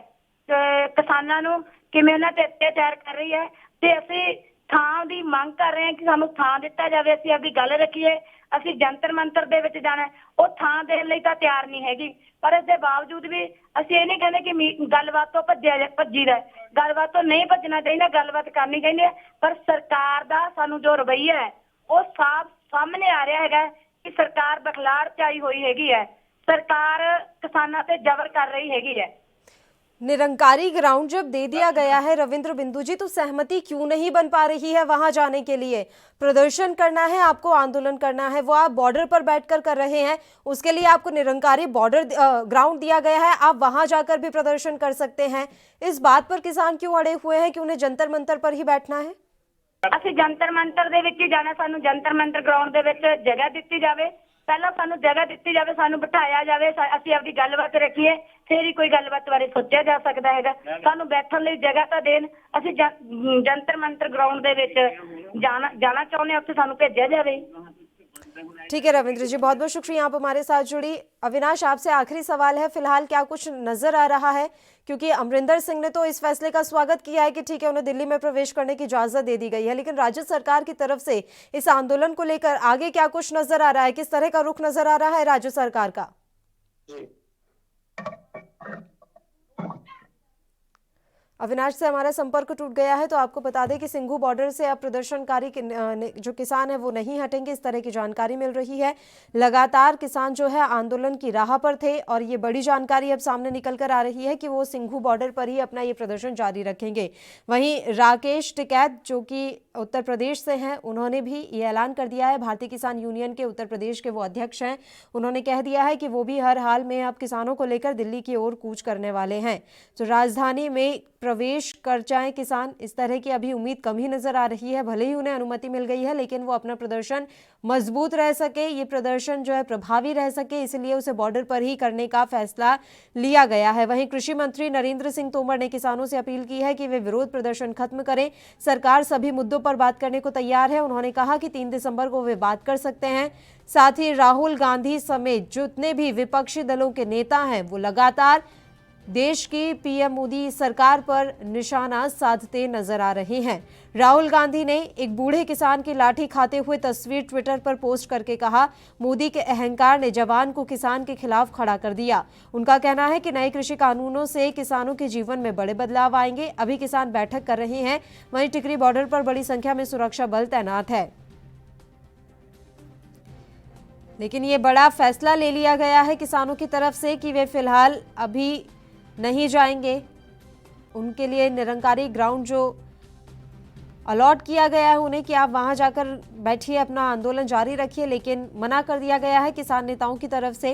ਤੇ ਕਿਸਾਨਾਂ ਨੂੰ ਕਿਵੇਂ ਉਹਨਾਂ ਤੇ ਅਤਿਆਚਾਰ ਕਰ ਰਹੀ ਹੈ। ਤੇ ਅਸੀਂ ਥਾਂ ਦੀ ਮੰਗ ਕਰ ਰਹੇ ਹਾਂ ਕਿ ਸਾਨੂੰ ਥਾਂ ਦਿੱਤਾ ਜਾਵੇ, ਅਸੀਂ ਆਪਣੀ ਗੱਲ ਰੱਖੀਏ। ਅਸੀਂ ਜੰਤਰ ਮੰਤਰ ਦੇ ਵਿੱਚ ਜਾਣਾ, ਉਹ ਥਾਂ ਦੇਣ ਲਈ ਤਾਂ ਤਿਆਰ ਨਹੀਂ ਹੈਗੀ। ਪਰ ਇਸ ਦੇ ਬਾਵਜੂਦ ਵੀ ਅਸੀਂ ਇਹ ਨਹੀਂ ਕਹਿੰਦੇ ਕਿ ਗੱਲਬਾਤ ਤੋਂ ਭੱਜੀਦਾ। ਗੱਲਬਾਤ ਤੋਂ ਨਹੀਂ ਭੱਜਣਾ ਚਾਹੀਦਾ, ਗੱਲਬਾਤ ਕਰਨੀ ਚਾਹੀਦੀ ਹੈ। ਪਰ ਸਰਕਾਰ ਦਾ ਸਾਨੂੰ ਜੋ ਰਵੱਈਆ ਹੈ ਉਹ ਸਾਫ਼ ਸਾਹਮਣੇ ਆ ਰਿਹਾ ਹੈਗਾ कि सरकार बखलाड़ चाई हुई हैगी है। सरकार किसानों पे जबर कर रही हैगी है। निरंकारी ग्राउंड जब दे दिया गया है रविंद्र बिंदु जी, तो सहमति क्यों नहीं बन पा रही है वहां जाने के लिए? प्रदर्शन करना है आपको, आंदोलन करना है, वो आप बॉर्डर पर बैठकर कर रहे हैं। उसके लिए आपको निरंकारी बॉर्डर ग्राउंड दिया गया है, आप वहां जाकर भी प्रदर्शन कर सकते हैं। इस बात पर किसान क्यों अड़े हुए हैं कि उन्हें जंतर मंतर पर ही बैठना है? ਅਸੀਂ ਜੰਤਰ ਮੰਤਰ ਦੇ ਵਿੱਚ ਹੀ ਜਾਣਾ। ਸਾਨੂੰ ਜੰਤਰ ਮੰਤਰ ਗਰਾਊਂਡ ਦੇ ਵਿੱਚ ਜਗ੍ਹਾ ਦਿੱਤੀ ਜਾਵੇ। ਪਹਿਲਾਂ ਸਾਨੂੰ ਜਗ੍ਹਾ ਦਿੱਤੀ ਜਾਵੇ, ਸਾਨੂੰ ਬਿਠਾਇਆ ਜਾਵੇ, ਅਸੀਂ ਆਪਣੀ ਗੱਲਬਾਤ ਰੱਖੀਏ, ਫਿਰ ਹੀ ਕੋਈ ਗੱਲਬਾਤ ਬਾਰੇ ਸੋਚਿਆ ਜਾ ਸਕਦਾ ਹੈਗਾ। ਸਾਨੂੰ ਬੈਠਣ ਲਈ ਜਗ੍ਹਾ ਤਾਂ ਦੇਣ। ਅਸੀਂ ਜੰਤਰ ਮੰਤਰ ਗਰਾਊਂਡ ਦੇ ਵਿੱਚ ਜਾਣਾ ਚਾਹੁੰਦੇ ਹਾਂ, ਉੱਥੇ ਸਾਨੂੰ ਭੇਜਿਆ ਜਾਵੇ। ठीक है रविंद्र जी, बहुत बहुत शुक्रिया आप हमारे साथ जुड़ी। अविनाश, आपसे आखिरी सवाल है, फिलहाल क्या कुछ नजर आ रहा है? क्योंकि अमरिंदर सिंह ने तो इस फैसले का स्वागत किया है कि ठीक है उन्हें दिल्ली में प्रवेश करने की इजाजत दे दी गई है, लेकिन राज्य सरकार की तरफ से इस आंदोलन को लेकर आगे क्या कुछ नजर आ रहा है? किस तरह का रुख नजर आ रहा है राज्य सरकार का? अविनाश से हमारा संपर्क टूट गया है, तो आपको बता दें कि सिंघू बॉर्डर से अब प्रदर्शनकारी जो किसान है वो नहीं हटेंगे, इस तरह की जानकारी मिल रही है। लगातार किसान जो है आंदोलन की राह पर थे और ये बड़ी जानकारी अब सामने निकल कर आ रही है कि वो सिंघू बॉर्डर पर ही अपना ये प्रदर्शन जारी रखेंगे। वहीं राकेश टिकैत जो कि उत्तर प्रदेश से हैं, उन्होंने भी ये ऐलान कर दिया है। भारतीय किसान यूनियन के उत्तर प्रदेश के वो अध्यक्ष हैं, उन्होंने कह दिया है कि वो भी हर हाल में अब किसानों को लेकर दिल्ली की ओर कूच करने वाले हैं। तो राजधानी में प्रवेश कर जाएं किसान, इस तरह की अभी उम्मीद कम ही नजर आ रही है। भले ही उन्हें अनुमति मिल गई है, लेकिन वो अपना प्रदर्शन मजबूत रह सके, ये प्रदर्शन जो है प्रभावी रह सके, इसलिए उसे बॉर्डर पर ही करने का फैसला लिया गया है। वहीं कृषि मंत्री नरेंद्र सिंह तोमर ने किसानों से अपील की है कि वे विरोध प्रदर्शन खत्म करें। सरकार सभी मुद्दों पर बात करने को तैयार है। उन्होंने कहा कि 3 दिसंबर को वे बात कर सकते हैं। साथ ही राहुल गांधी समेत जितने भी विपक्षी दलों के नेता हैं वो लगातार देश की पीएम मोदी सरकार पर निशाना साधते नजर आ रहे हैं। राहुल गांधी ने एक बूढ़े किसान की लाठी खाते हुए तस्वीर ट्विटर पर पोस्ट करके कहा, मोदी के अहंकार ने जवान को किसान के खिलाफ खड़ा कर दिया। उनका कहना है कि नए कृषि कानूनों से किसानों के जीवन में बड़े बदलाव आएंगे। अभी किसान बैठक कर रहे हैं, वहीं टिकरी बॉर्डर पर बड़ी संख्या में सुरक्षा बल तैनात है। लेकिन ये बड़ा फैसला ले लिया गया है किसानों की तरफ से कि वे फिलहाल अभी नहीं जाएंगे। उनके लिए निरंकारी ग्राउंड जो अलॉट किया गया है उन्हें कि आप वहां जाकर बैठिए, अपना आंदोलन जारी रखिए, लेकिन मना कर दिया गया है किसान नेताओं की तरफ से।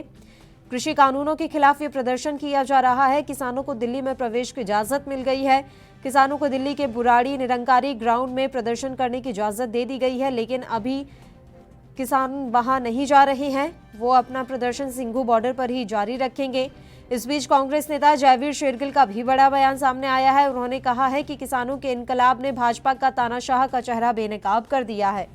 कृषि कानूनों के खिलाफ ये प्रदर्शन किया जा रहा है। किसानों को दिल्ली में प्रवेश की इजाजत मिल गई है। किसानों को दिल्ली के बुराड़ी निरंकारी ग्राउंड में प्रदर्शन करने की इजाजत दे दी गई है, लेकिन अभी किसान वहां नहीं जा रहे हैं। वो अपना प्रदर्शन सिंघू बॉर्डर पर ही जारी रखेंगे। इस बीच कांग्रेस नेता जयवीर शेरगिल का भी बड़ा बयान सामने आया है। उन्होंने कहा है कि किसानों के इनकलाब ने भाजपा का तानाशाह का चेहरा बेनकाब कर दिया है।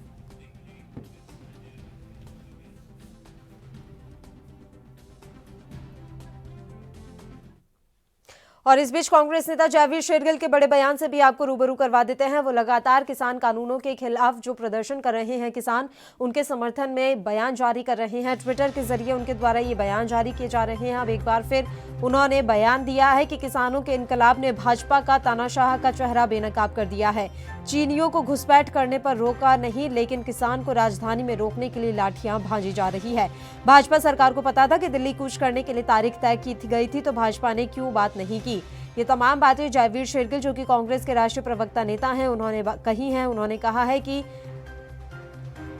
और इस बीच कांग्रेस नेता जयवीर शेरगिल के बड़े बयान से भी आपको रूबरू करवा देते हैं। वो लगातार किसान कानूनों के खिलाफ जो प्रदर्शन कर रहे हैं किसान, उनके समर्थन में बयान जारी कर रहे हैं। ट्विटर के जरिए उनके द्वारा ये बयान जारी किए जा रहे हैं। अब एक बार फिर उन्होंने बयान दिया है कि किसानों के इनकलाब ने भाजपा का तानाशाह का चेहरा बेनकाब कर दिया है। चीनियों को घुसपैठ करने पर रोका नहीं, लेकिन किसान को राजधानी में रोकने के लिए लाठियां भांजी जा रही है। भाजपा सरकार को पता था कि दिल्ली कूच करने के लिए तारीख तय की गई थी, तो भाजपा ने क्यों बात नहीं की। ये तमाम बातें जयवीर शेरगिल, जो कि कांग्रेस के राष्ट्रीय प्रवक्ता नेता हैं, उन्होंने कही हैं। उन्होंने कहा है कि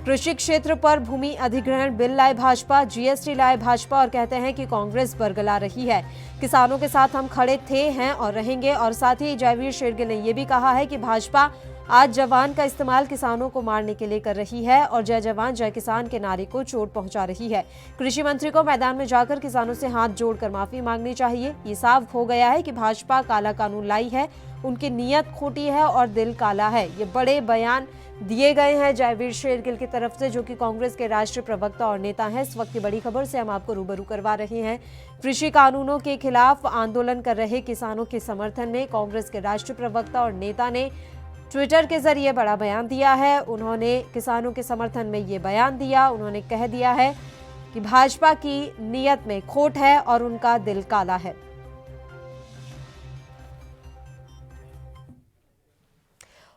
कृषि क्षेत्र पर भूमि अधिग्रहण बिल लाए भाजपा, जीएसटी लाए भाजपा, और कहते हैं कि कांग्रेस बरगला रही है। किसानों के साथ हम खड़े थे, हैं और रहेंगे। और साथ ही जयवीर शेरगिल ने यह भी कहा है कि भाजपा आज जवान का इस्तेमाल किसानों को मारने के लिए कर रही है और जय जवान जय किसान के नारे को चोट पहुंचा रही है। कृषि मंत्री को मैदान में जाकर किसानों से हाथ जोड़कर माफी मांगनी चाहिए। ये साफ हो गया है कि भाजपा काला कानून लाई है, उनकी नीयत खोटी है और दिल काला है। ये बड़े बयान दिए गए हैं जयवीर शेरगिल की तरफ से, जो कि कांग्रेस के राष्ट्रीय प्रवक्ता और नेता हैं। इस वक्त की बड़ी खबर से हम आपको रूबरू करवा रहे हैं। कृषि कानूनों के खिलाफ आंदोलन कर रहे किसानों के समर्थन में कांग्रेस के राष्ट्रीय प्रवक्ता और नेता ने ट्विटर के जरिए बड़ा बयान दिया है। उन्होंने किसानों के समर्थन में ये बयान दिया। उन्होंने कह दिया है कि भाजपा की नीयत में खोट है और उनका दिल काला है।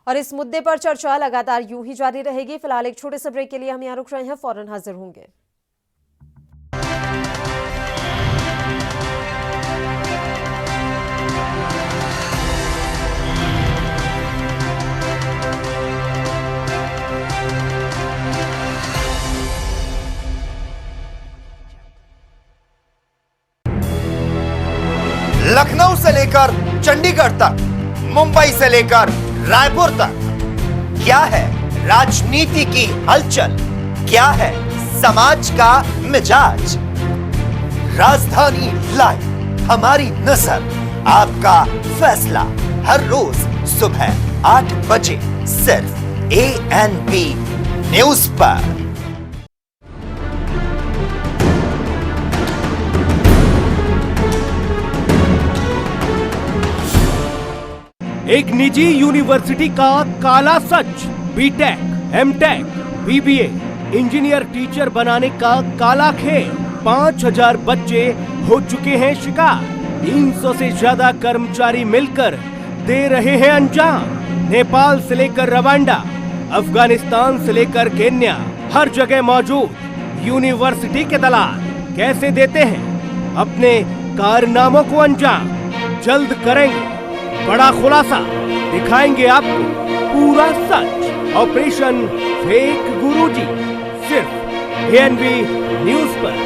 और इस मुद्दे पर चर्चा लगातार यूं ही जारी रहेगी। फिलहाल एक छोटे से ब्रेक के लिए हम यहां रुक रहे हैं, फौरन हाजिर होंगे। लखनऊ से लेकर चंडीगढ़ तक, मुंबई से लेकर रायपुर तक, क्या है राजनीति की हलचल, क्या है समाज का मिजाज। राजधानी लाइव, हमारी नजर, आपका फैसला, हर रोज सुबह 8 बजे सिर्फ ANP न्यूज पर। एक निजी यूनिवर्सिटी का काला सच, BTech, MTech, BBA, engineer teacher बनाने का काला खेल। 5000 बच्चे हो चुके हैं शिकार। 300 से ज्यादा कर्मचारी मिलकर दे रहे हैं अंजाम। नेपाल से लेकर रवांडा, अफगानिस्तान से लेकर केन्या, हर जगह मौजूद यूनिवर्सिटी के दलाल कैसे देते हैं अपने कारनामों को अंजाम। जल्द करेंगे बड़ा खुलासा, दिखाएंगे आपको पूरा सच। ऑपरेशन फेक गुरुजी, सिर्फ ANP न्यूज पर।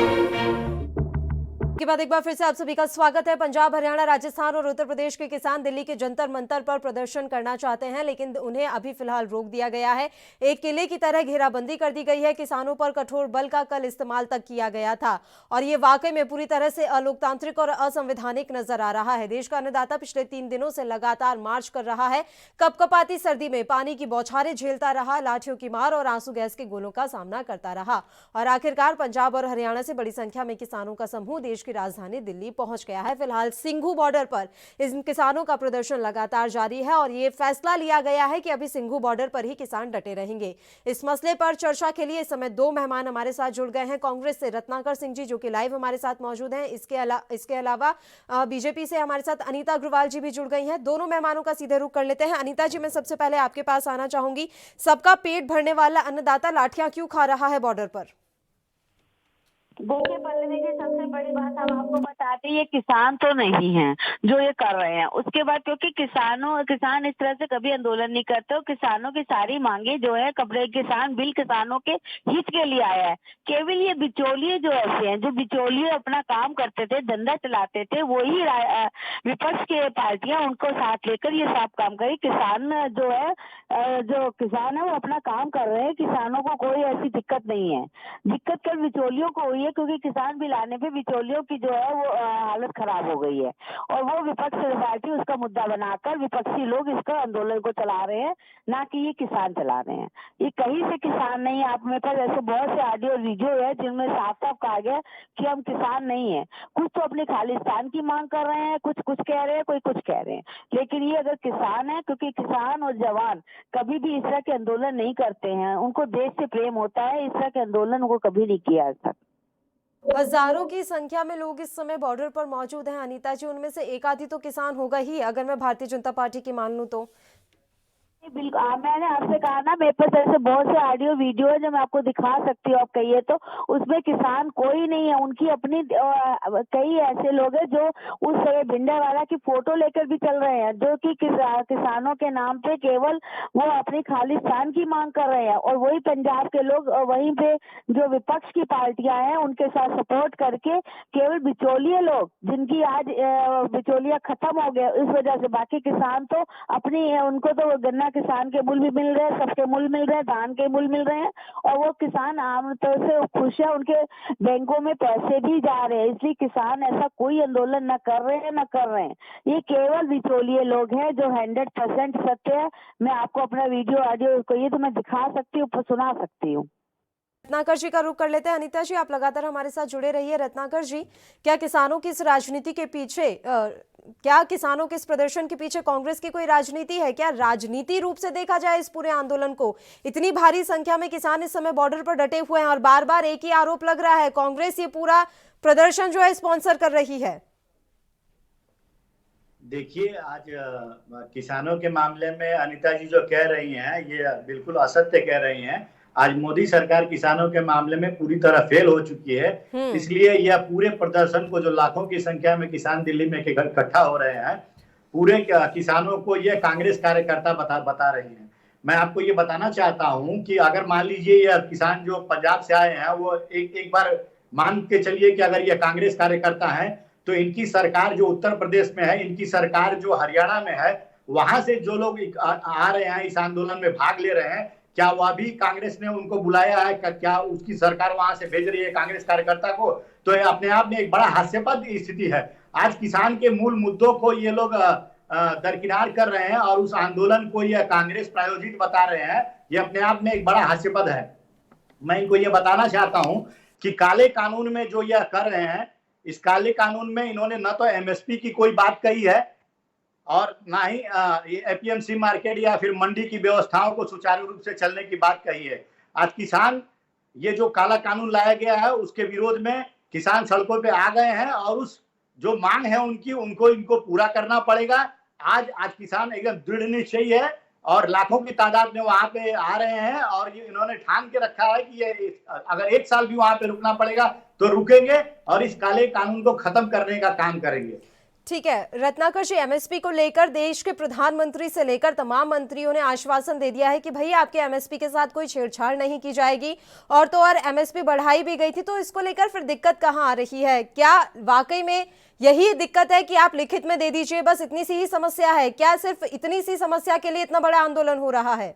के बाद एक बार फिर से आप सभी का स्वागत है। पंजाब, हरियाणा, राजस्थान और उत्तर प्रदेश के किसान दिल्ली के जंतर मंतर पर प्रदर्शन करना चाहते हैं, लेकिन उन्हें अभी फिलहाल रोक दिया गया है। एक किले की तरह घेराबंदी कर दी गई है। किसानों पर कठोर बल का कल इस्तेमाल तक किया गया था और ये वाकई में पूरी तरह से अलोकतांत्रिक और असंवैधानिक नजर आ रहा है। देश का अन्नदाता पिछले 3 दिनों से लगातार मार्च कर रहा है। कपकपाती सर्दी में पानी की बौछारें झेलता रहा, लाठियों की मार और आंसू गैस के गोलों का सामना करता रहा और आखिरकार पंजाब और हरियाणा से बड़ी संख्या में किसानों का समूह देश की राजधानी दिल्ली पहुंच गया है। फिलहाल सिंघू बॉर्डर पर इन किसानों का प्रदर्शन लगातार जारी है और ये फैसला लिया गया है कि अभी सिंघू बॉर्डर पर ही किसान डटे रहेंगे। इस मसले पर चर्चा के लिए इस समय 2 मेहमान हमारे साथ जुड़ गए हैं। कांग्रेस से रत्नाकर सिंह जी, जो कि लाइव हमारे साथ मौजूद हैं। इसके अलावा बीजेपी से हमारे साथ अनीता अग्रवाल जी भी जुड़ गई हैं। दोनों मेहमानों का सीधे रुख कर लेते हैं। अनीता जी, मैं सबसे पहले आपके पास आना चाहूंगी। सबका पेट भरने वाला अन्नदाता लाठियां क्यों खा रहा है बॉर्डर पर? भूखे पलने की सबसे बड़ी बात हम आपको बताते हैं, ये किसान तो नहीं है जो ये कर रहे हैं। उसके बाद क्योंकि किसान इस तरह से कभी आंदोलन नहीं करते और किसानों की सारी मांगे जो है किसान बिल किसानों के हित के लिए आया है। केवल ये बिचौलिए जो ऐसे हैं, जो बिचौलिए अपना काम करते थे, धंधा चलाते थे, वही विपक्ष के पार्टियां उनको साथ लेकर ये सब काम करे। किसान जो किसान है वो अपना काम कर रहे हैं, किसानों को कोई ऐसी दिक्कत नहीं है। दिक्कत कल बिचौलियों को हुई है है, क्योंकि किसान बिल आने पे बिचौलियों की जो है वो हालत खराब हो गई है और वो विपक्ष पार्टी उसका मुद्दा बनाकर विपक्षी लोग इसका आंदोलन को चला रहे हैं, ना कि ये किसान चला रहे हैं। ये कहीं से किसान नहीं है। आप मेरे पास ऐसे बहुत से ऑडियो और वीडियो है जिनमें साफ साफ कहा गया कि हम किसान नहीं है। कुछ तो अपने खालिस्तान की मांग कर रहे हैं, कुछ कुछ कह रहे हैं, कोई कुछ कह रहे हैं, लेकिन ये अगर किसान है, क्योंकि किसान और जवान कभी भी इस तरह के आंदोलन नहीं करते हैं, उनको देश से प्रेम होता है, इस तरह के आंदोलन उनको कभी नहीं किया आज तक। हजारों की संख्या में लोग इस समय बॉर्डर पर मौजूद हैं अनीता जी, उनमें से एक आधी तो किसान होगा ही, अगर मैं भारतीय जनता पार्टी की मान लूं तो। बिल्कुल, मैंने आपसे कहा ना, मेरे पास ऐसे बहुत से ऑडियो वीडियो है जो मैं आपको दिखा सकती हूँ, आप कहिए तो। उसमें किसान कोई नहीं है, उनकी अपनी कई ऐसे लोग हैं जो उस समय भिंडरावाला की फोटो लेकर भी चल रहे हैं, जो कि किसानों के नाम पे केवल वो अपनी खालिस्तान की मांग कर रहे हैं। और वही पंजाब के लोग वहीं पे जो विपक्ष की पार्टियां हैं उनके साथ सपोर्ट करके केवल बिचौलिए लोग, जिनकी आज बिचौलिया खत्म हो गए इस वजह से, बाकी किसान तो अपनी उनको तो गन्ना किसान के मूल भी मिल रहे हैं, सबके मूल मिल रहे हैं, धान के मूल मिल रहे हैं, और वो किसान आमतौर से खुश है, उनके बैंकों में पैसे भी जा रहे हैं। इसलिए किसान ऐसा कोई आंदोलन न कर रहे हैं, न कर रहे हैं। ये केवल बिचौलिए लोग हैं जो 100% सत्य है। मैं आपको अपना वीडियो ऑडियो कहिए तो मैं दिखा सकती हूँ, सुना सकती हूँ। रत्नाकर जी का रुख कर लेते हैं। अनीता जी, आप लगातार हमारे साथ जुड़े रहिए। रत्नाकर जी, क्या किसानों की इस राजनीति के पीछे क्या किसानों के इस प्रदर्शन के पीछे कांग्रेस की कोई राजनीति है? क्या राजनीति रूप से देखा जाए इस पूरे आंदोलन को? इतनी भारी संख्या में किसान इस समय बॉर्डर पर डटे हुए हैं और बार बार एक ही आरोप लग रहा है, कांग्रेस ये पूरा प्रदर्शन जो है स्पॉन्सर कर रही है। देखिए, आज किसानों के मामले में अनीता जी जो कह रही हैं ये बिल्कुल असत्य कह रही हैं। आज मोदी सरकार किसानों के मामले में पूरी तरह फेल हो चुकी है। इसलिए यह पूरे प्रदर्शन को, जो लाखों की संख्या में किसान दिल्ली में इकट्ठा हो रहे हैं, पूरे किसानों को यह कांग्रेस कार्यकर्ता बता रही हैं। मैं आपको ये बताना चाहता हूं कि अगर मान लीजिए यह किसान जो पंजाब से आए हैं वो एक बार मान के चलिए कि अगर यह कांग्रेस कार्यकर्ता है, तो इनकी सरकार जो उत्तर प्रदेश में है, इनकी सरकार जो हरियाणा में है, वहां से जो लोग आ रहे हैं, इस आंदोलन में भाग ले रहे हैं, क्या वह भी कांग्रेस ने उनको बुलाया है? क्या उसकी सरकार वहां से भेज रही है कांग्रेस कार्यकर्ता को? तो ये अपने आप में एक बड़ा हास्यास्पद स्थिति है। आज किसान के मूल मुद्दों को ये लोग दरकिनार कर रहे हैं और उस आंदोलन को ये कांग्रेस प्रायोजित बता रहे हैं। ये अपने आप में एक बड़ा हास्यास्पद है। मैं इनको ये बताना चाहता हूं कि काले कानून में जो यह कर रहे हैं, इस काले कानून में इन्होंने न तो एमएसपी की कोई बात कही है और ना ही एपीएमसी मार्केट या फिर मंडी की व्यवस्थाओं को सुचारू रूप से चलने की बात कही है। आज किसान, ये जो काला कानून लाया गया है उसके विरोध में किसान सड़कों पे आ गए हैं और उस जो मांग है उनकी, इनको पूरा करना पड़ेगा। आज किसान एकदम दृढ़ निश्चयी है और लाखों की तादाद में वहां पे आ रहे हैं और ये इन्होंने ठान के रखा है कि ये अगर एक साल भी वहां पे रुकना पड़ेगा तो रुकेंगे और इस काले कानून को खत्म करने का काम करेंगे। ठीक है रत्नाकर जी, एमएसपी को लेकर देश के प्रधानमंत्री से लेकर तमाम मंत्रियों ने आश्वासन दे दिया है कि भाई आपके एमएसपी के साथ कोई छेड़छाड़ नहीं की जाएगी, और तो और एमएसपी बढ़ाई भी गई थी, तो इसको लेकर फिर दिक्कत कहाँ आ रही है? क्या वाकई में यही दिक्कत है कि आप लिखित में दे दीजिए, बस इतनी सी ही समस्या है? क्या सिर्फ इतनी सी समस्या के लिए इतना बड़ा आंदोलन हो रहा है?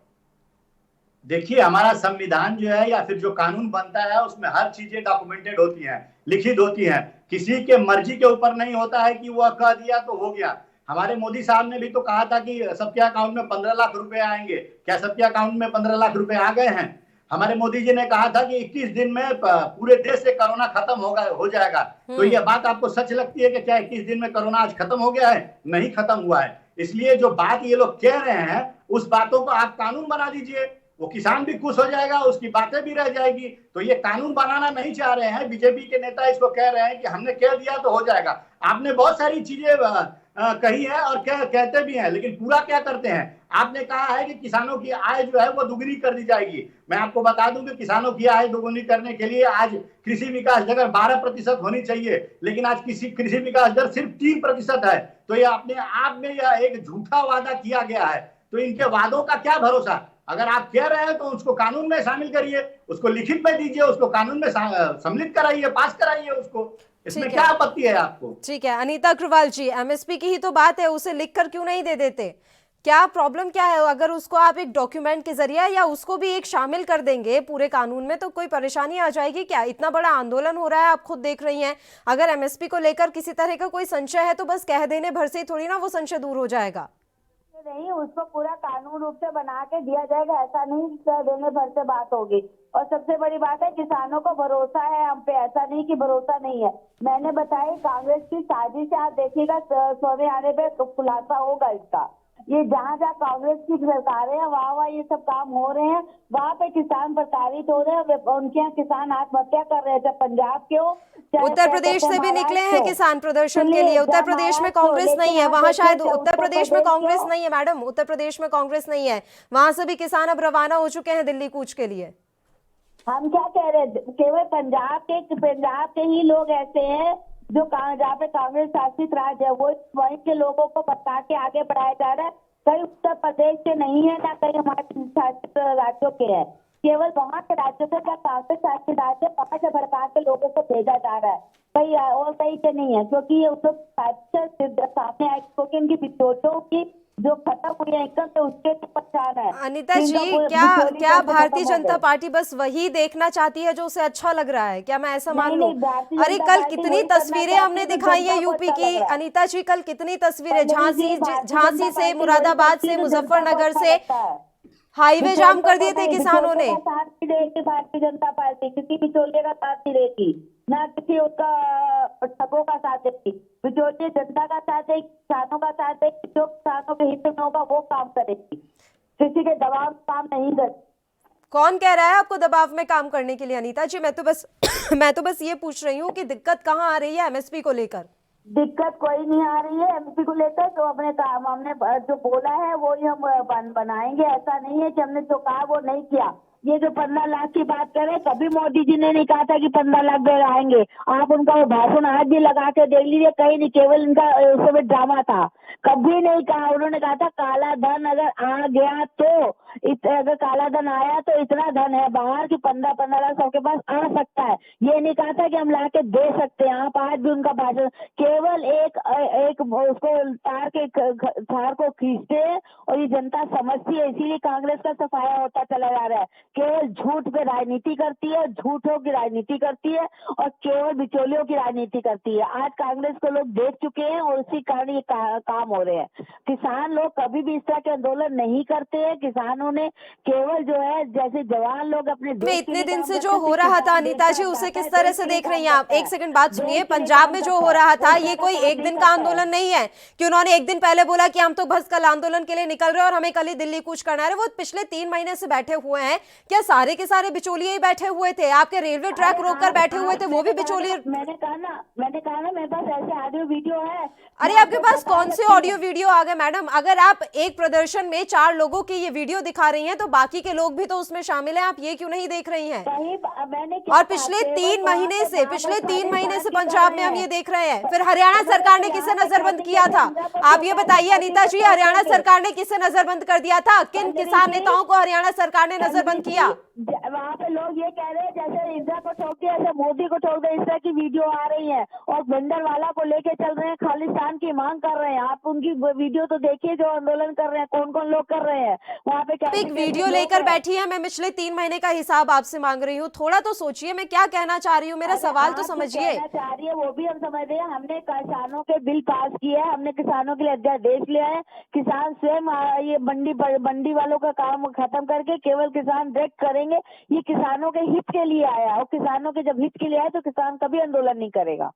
देखिए, हमारा संविधान जो है या फिर जो कानून बनता है उसमें हर चीजें डॉक्यूमेंटेड होती हैं, लिखित होती हैं। किसी के मर्जी के ऊपर नहीं होता है कि वह कह दिया तो हो गया। हमारे मोदी साहब ने भी तो कहा था कि सबके अकाउंट में 15 लाख रुपए आएंगे। क्या सबके अकाउंट में 15 लाख रुपए आ गए हैं? हमारे मोदी जी ने कहा था कि 21 दिन में पूरे देश से कोरोना खत्म हो जाएगा। तो यह बात आपको सच लगती है कि क्या 21 दिन में कोरोना आज खत्म हो गया है? नहीं खत्म हुआ है। इसलिए जो बात ये लोग कह रहे हैं उस बातों को आप कानून बना दीजिए, वो किसान भी खुश हो जाएगा, उसकी बातें भी रह जाएगी। तो ये कानून बनाना नहीं चाह रहे हैं। बीजेपी के नेता इसको कह रहे हैं कि हमने कह दिया तो हो जाएगा। आपने बहुत सारी चीजें कही है और कहते भी हैं, लेकिन पूरा क्या करते हैं? आपने कहा है कि किसानों की आय जो है वो दुगनी कर दी जाएगी। मैं आपको बता दूं कि किसानों की आय दुगनी करने के लिए आज कृषि विकास दर 12% होनी चाहिए, लेकिन आज कृषि विकास दर सिर्फ 3% है। तो ये अपने आप में यह एक झूठा वादा किया गया है। तो इनके वादों का क्या भरोसा? अगर आप कह रहे हैं तो उसको कानून में शामिल करिए, उसको लिखित में दीजिए, उसको कानून में सम्मिलित कराइए, पास कराइए उसको। इसमें क्या आपत्ति है आपको? ठीक है अनीता अग्रवाल जी, एमएसपी की ही तो बात है, उसे लिखकर क्यों नहीं दे देते? क्या प्रॉब्लम क्या है? अगर उसको आप एक डॉक्यूमेंट के जरिए या उसको भी एक शामिल कर देंगे पूरे कानून में तो कोई परेशानी आ जाएगी क्या? इतना बड़ा आंदोलन हो रहा है, आप खुद देख रही हैं। अगर एमएसपी को लेकर किसी तरह का कोई संशय है तो बस कह देने भर से ही थोड़ी ना वो संशय दूर हो जाएगा। नहीं, उसको पूरा कानून रूप से बना के दिया जाएगा, ऐसा नहीं कह देने भर से बात होगी। और सबसे बड़ी बात है किसानों को भरोसा है हम पे, ऐसा नहीं कि भरोसा नहीं है। मैंने बताया कांग्रेस की साजिश है, आप देखिएगा समय आने पे तो खुलासा होगा इसका। ये जहाँ जहाँ कांग्रेस की सरकारें हैं वहाँ ये सब काम हो रहे हैं, वहाँ पे किसान प्रताड़ित हो रहे हैं, उनके यहाँ किसान आत्महत्या कर रहे हैं, चाहे पंजाब के हो उत्तर प्रदेश से भी निकले हैं किसान प्रदर्शन के लिए। उत्तर प्रदेश में कांग्रेस नहीं है, वहां शायद उत्तर प्रदेश में कांग्रेस नहीं है मैडम, उत्तर प्रदेश में कांग्रेस नहीं है, वहां से भी किसान अब रवाना हो चुके हैं दिल्ली कूच के लिए। हम क्या कह रहे हैं, केवल पंजाब के ही लोग ऐसे हैं जो जहाँ पे कांग्रेस शासित राज्य है वो वहीं के लोगों को बता के आगे बढ़ाया जा रहा है। कहीं उत्तर प्रदेश के नहीं है ना कहीं हमारे शासित राज्यों के है, केवल वहाँ के राज्यों से क्या कांग्रेस शासित राज्य वहाँ से भड़का के लोगों को भेजा जा रहा है, कहीं और कहीं के नहीं है। क्योंकि ये सामने आए क्योंकि इनकी बिचौलियों की जो खत्म हुई है एकदम से उसके पहचान है। अनीता जी, क्या भारतीय जनता पार्टी बस वही देखना चाहती है जो उसे अच्छा लग रहा है? क्या मैं ऐसा मान लूं? अरे कल कितनी तस्वीरें हमने दिखाई है यूपी की अनीता जी, कल कितनी तस्वीरें झांसी से, मुरादाबाद से, मुजफ्फरनगर से हाईवे जाम कर दिए थे किसानों ने। भारतीय जनता पार्टी किसी बिचौलिए का साथ नहीं देती, ना किसी उसका ठगों का साथ देती। बिचौलिए जनता का साथ दे, किसानों का साथ दे, जो किसानों के हित में होगा वो काम करेगी, किसी के दबाव में काम नहीं करती। कौन कह रहा है आपको दबाव में काम करने के लिए अनीता जी? मैं तो बस ये पूछ रही हूँ कि दिक्कत कहाँ आ रही है एमएसपी को लेकर? दिक्कत कोई नहीं आ रही है एमपी को लेकर, तो अपने काम हमने जो बोला है वो ही हम बनाएंगे। ऐसा नहीं है कि हमने जो कहा वो नहीं किया। ये जो 15 लाख की बात करें, कभी मोदी जी ने नहीं कहा था कि 15 लाख आएंगे। आप उनका वो भाषण आज भी लगा के देख लीजिए, कहीं नहीं, केवल इनका उस समय ड्रामा था। कभी नहीं कहा, उन्होंने कहा था काला धन अगर आ गया तो अगर काला धन आया तो इतना धन है बाहर की 15-15 लाख सबके पास आ सकता है। ये नहीं कहा था कि हम ला के दे सकते हैं। आप आज भी उनका भाषण केवल एक उसको तार को खींचते हैं और ये जनता समझती है, इसीलिए कांग्रेस का सफाया होता चला जा रहा है। केवल झूठ पे राजनीति करती है, झूठों की राजनीति करती है और केवल बिचौलियों की राजनीति करती है। आज कांग्रेस को लोग देख चुके हैं और उसी कारण ये काम हो रहे हैं। किसान लोग कभी भी इस तरह के आंदोलन नहीं करते हैं। किसानों ने केवल जो है जैसे जवान लोग अपने इतने दिन से जो हो रहा था अनीता जी, उसे किस तरह से देख रही हैं आप? एक सेकंड बात सुनिए, पंजाब में जो हो रहा था ये कोई एक दिन का आंदोलन नहीं है कि उन्होंने एक दिन पहले बोला कि हम तो बस कल आंदोलन के लिए निकल रहे हैं और हमें कल ही दिल्ली कूच करना है। वो पिछले 3 महीने से बैठे हुए हैं। क्या सारे के सारे बिचौलिए ही बैठे हुए थे? आपके रेलवे ट्रैक रोककर बैठे हुए थे वो भी बिचौलिए? मैंने कहा ना मेरे पास ऐसे ऑडियो वीडियो है। अरे आपके पास कौन से ऑडियो वीडियो आ गए मैडम? अगर आप एक प्रदर्शन में 4 लोगों की ये वीडियो दिखा रही हैं तो बाकी के लोग भी तो उसमें शामिल हैं, आप ये क्यों नहीं देख रही हैं? और पिछले 3 महीने से पंजाब में हम ये देख रहे हैं। फिर हरियाणा सरकार ने किसे नजरबंद किया था? आप ये बताइए अनीता जी, हरियाणा सरकार ने किसे नजरबंद कर दिया था? किन किसान नेताओं को हरियाणा सरकार ने नजरबंद किया? वहाँ पे लोग ये कह रहे हैं जैसे इंदिरा को ठोक दिया, ऐसे मोदी को ठोक दिया, इस तरह की वीडियो आ रही है और भिंडरवाला को लेके चल रहे हैं, खालिस्तान की मांग कर रहे हैं। आप उनकी वीडियो तो देखिए जो आंदोलन कर रहे हैं, कौन कौन लोग कर रहे हैं वहाँ पे। एक वीडियो लेकर बैठी है, मैं पिछले 3 महीने का हिसाब आपसे मांग रही हूँ। थोड़ा तो सोचिए मैं क्या कहना चाह रही हूँ, मेरा सवाल तो समझिए। चाह रही है वो भी हम समझ रहे हैं। हमने किसानों के बिल पास किया है, हमने किसानों के लिए अध्यादेश लिया है। किसान स्वयं ये मंडी वालों का काम खत्म करके केवल किसान डायरेक्ट करेंगे। ये किसानों के हित के लिए आया और किसानों के जब हित के लिए आया तो किसान कभी आंदोलन नहीं करेगा।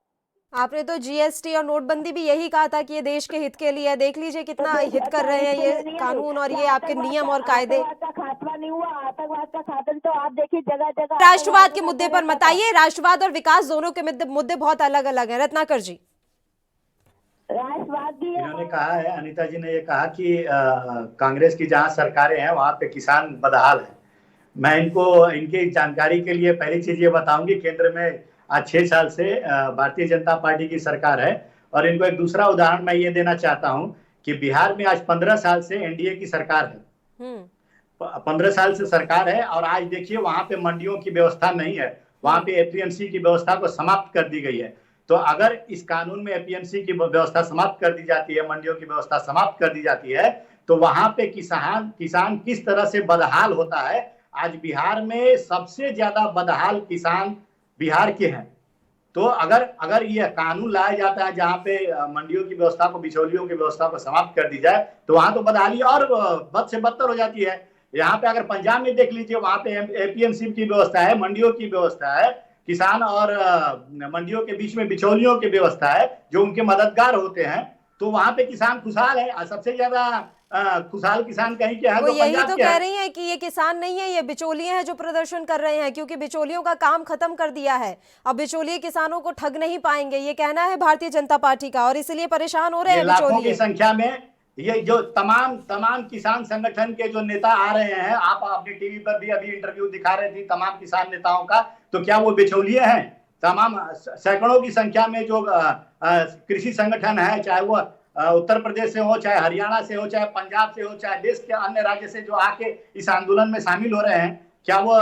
आपने तो जीएसटी और नोटबंदी भी यही कहा था कि ये देश के हित के लिए है। देख लीजिए कितना हित कर रहे हैं ये कानून और ये आपके नियम और कायदे। खात्मा नहीं हुआ, आतंकवाद का साधन तो आप देखिए जगह जगह। राष्ट्रवाद के मुद्दे पर मत आइए, राष्ट्रवाद और विकास दोनों के मुद्दे बहुत अलग अलग है। रत्नाकर जी, राष्ट्रवाद भी इन्होंने कहा है, अनीता जी ने ये कहा कि कांग्रेस की जहाँ सरकारें हैं वहाँ पे किसान बदहाल है। मैं इनकी जानकारी के लिए पहली चीज ये बताऊंगी, केंद्र में आज 6 साल से भारतीय जनता पार्टी की सरकार है। और इनको एक दूसरा उदाहरण मैं ये देना चाहता हूँ कि बिहार में आज 15 साल से एनडीए की सरकार है। 15 साल से सरकार है और आज देखिए वहां पे मंडियों की व्यवस्था नहीं है, वहां पे एपीएमसी की व्यवस्था को समाप्त कर दी गई है। तो अगर इस कानून में एपीएमसी की व्यवस्था समाप्त कर दी जाती है, मंडियों की व्यवस्था समाप्त कर दी जाती है, तो वहां पे किसान किस तरह से बदहाल होता है। आज बिहार में सबसे ज्यादा बदहाल किसान बिहार के हैं। तो अगर ये कानून लाया जाता है जहां पे मंडियों की व्यवस्था को, बिचौलियों की व्यवस्था को समाप्त कर दी जाए, तो वहां तो बदहाली और बद से बदतर हो जाती है। यहाँ पे अगर पंजाब में देख लीजिए, वहां पे एपीएमसी की व्यवस्था है, मंडियों की व्यवस्था है, किसान और मंडियों के बीच में बिचौलियों की व्यवस्था है जो उनके मददगार होते हैं। तो वहां पे किसान खुशहाल है। सबसे ज्यादा खुशहाल किसान कहीं के हैं वो तो यही पंजाब तो के कह हैं। रही हैं कि ये किसान नहीं है, ये बिचौलिए हैं जो प्रदर्शन कर रहे हैं, क्योंकि बिचौलियों का काम खत्म कर दिया है। अब बिचौलिए किसानों को ठग नहीं पाएंगे, ये कहना है भारतीय जनता पार्टी का, और इसलिए परेशान हो रहे ये हैं लाखों की बिचौलिए। संख्या में ये जो तमाम किसान संगठन के जो नेता आ रहे हैं, आप अपनी टीवी पर भी अभी इंटरव्यू दिखा रहे थे तमाम किसान नेताओं का, तो क्या वो बिचौलिए हैं? तमाम सैकड़ों की संख्या में जो कृषि संगठन है, चाहे वो उत्तर प्रदेश से हो, चाहे हरियाणा से हो, चाहे पंजाब से हो, चाहे देश के अन्य राज्य से जो आके इस आंदोलन में शामिल हो रहे हैं, क्या वो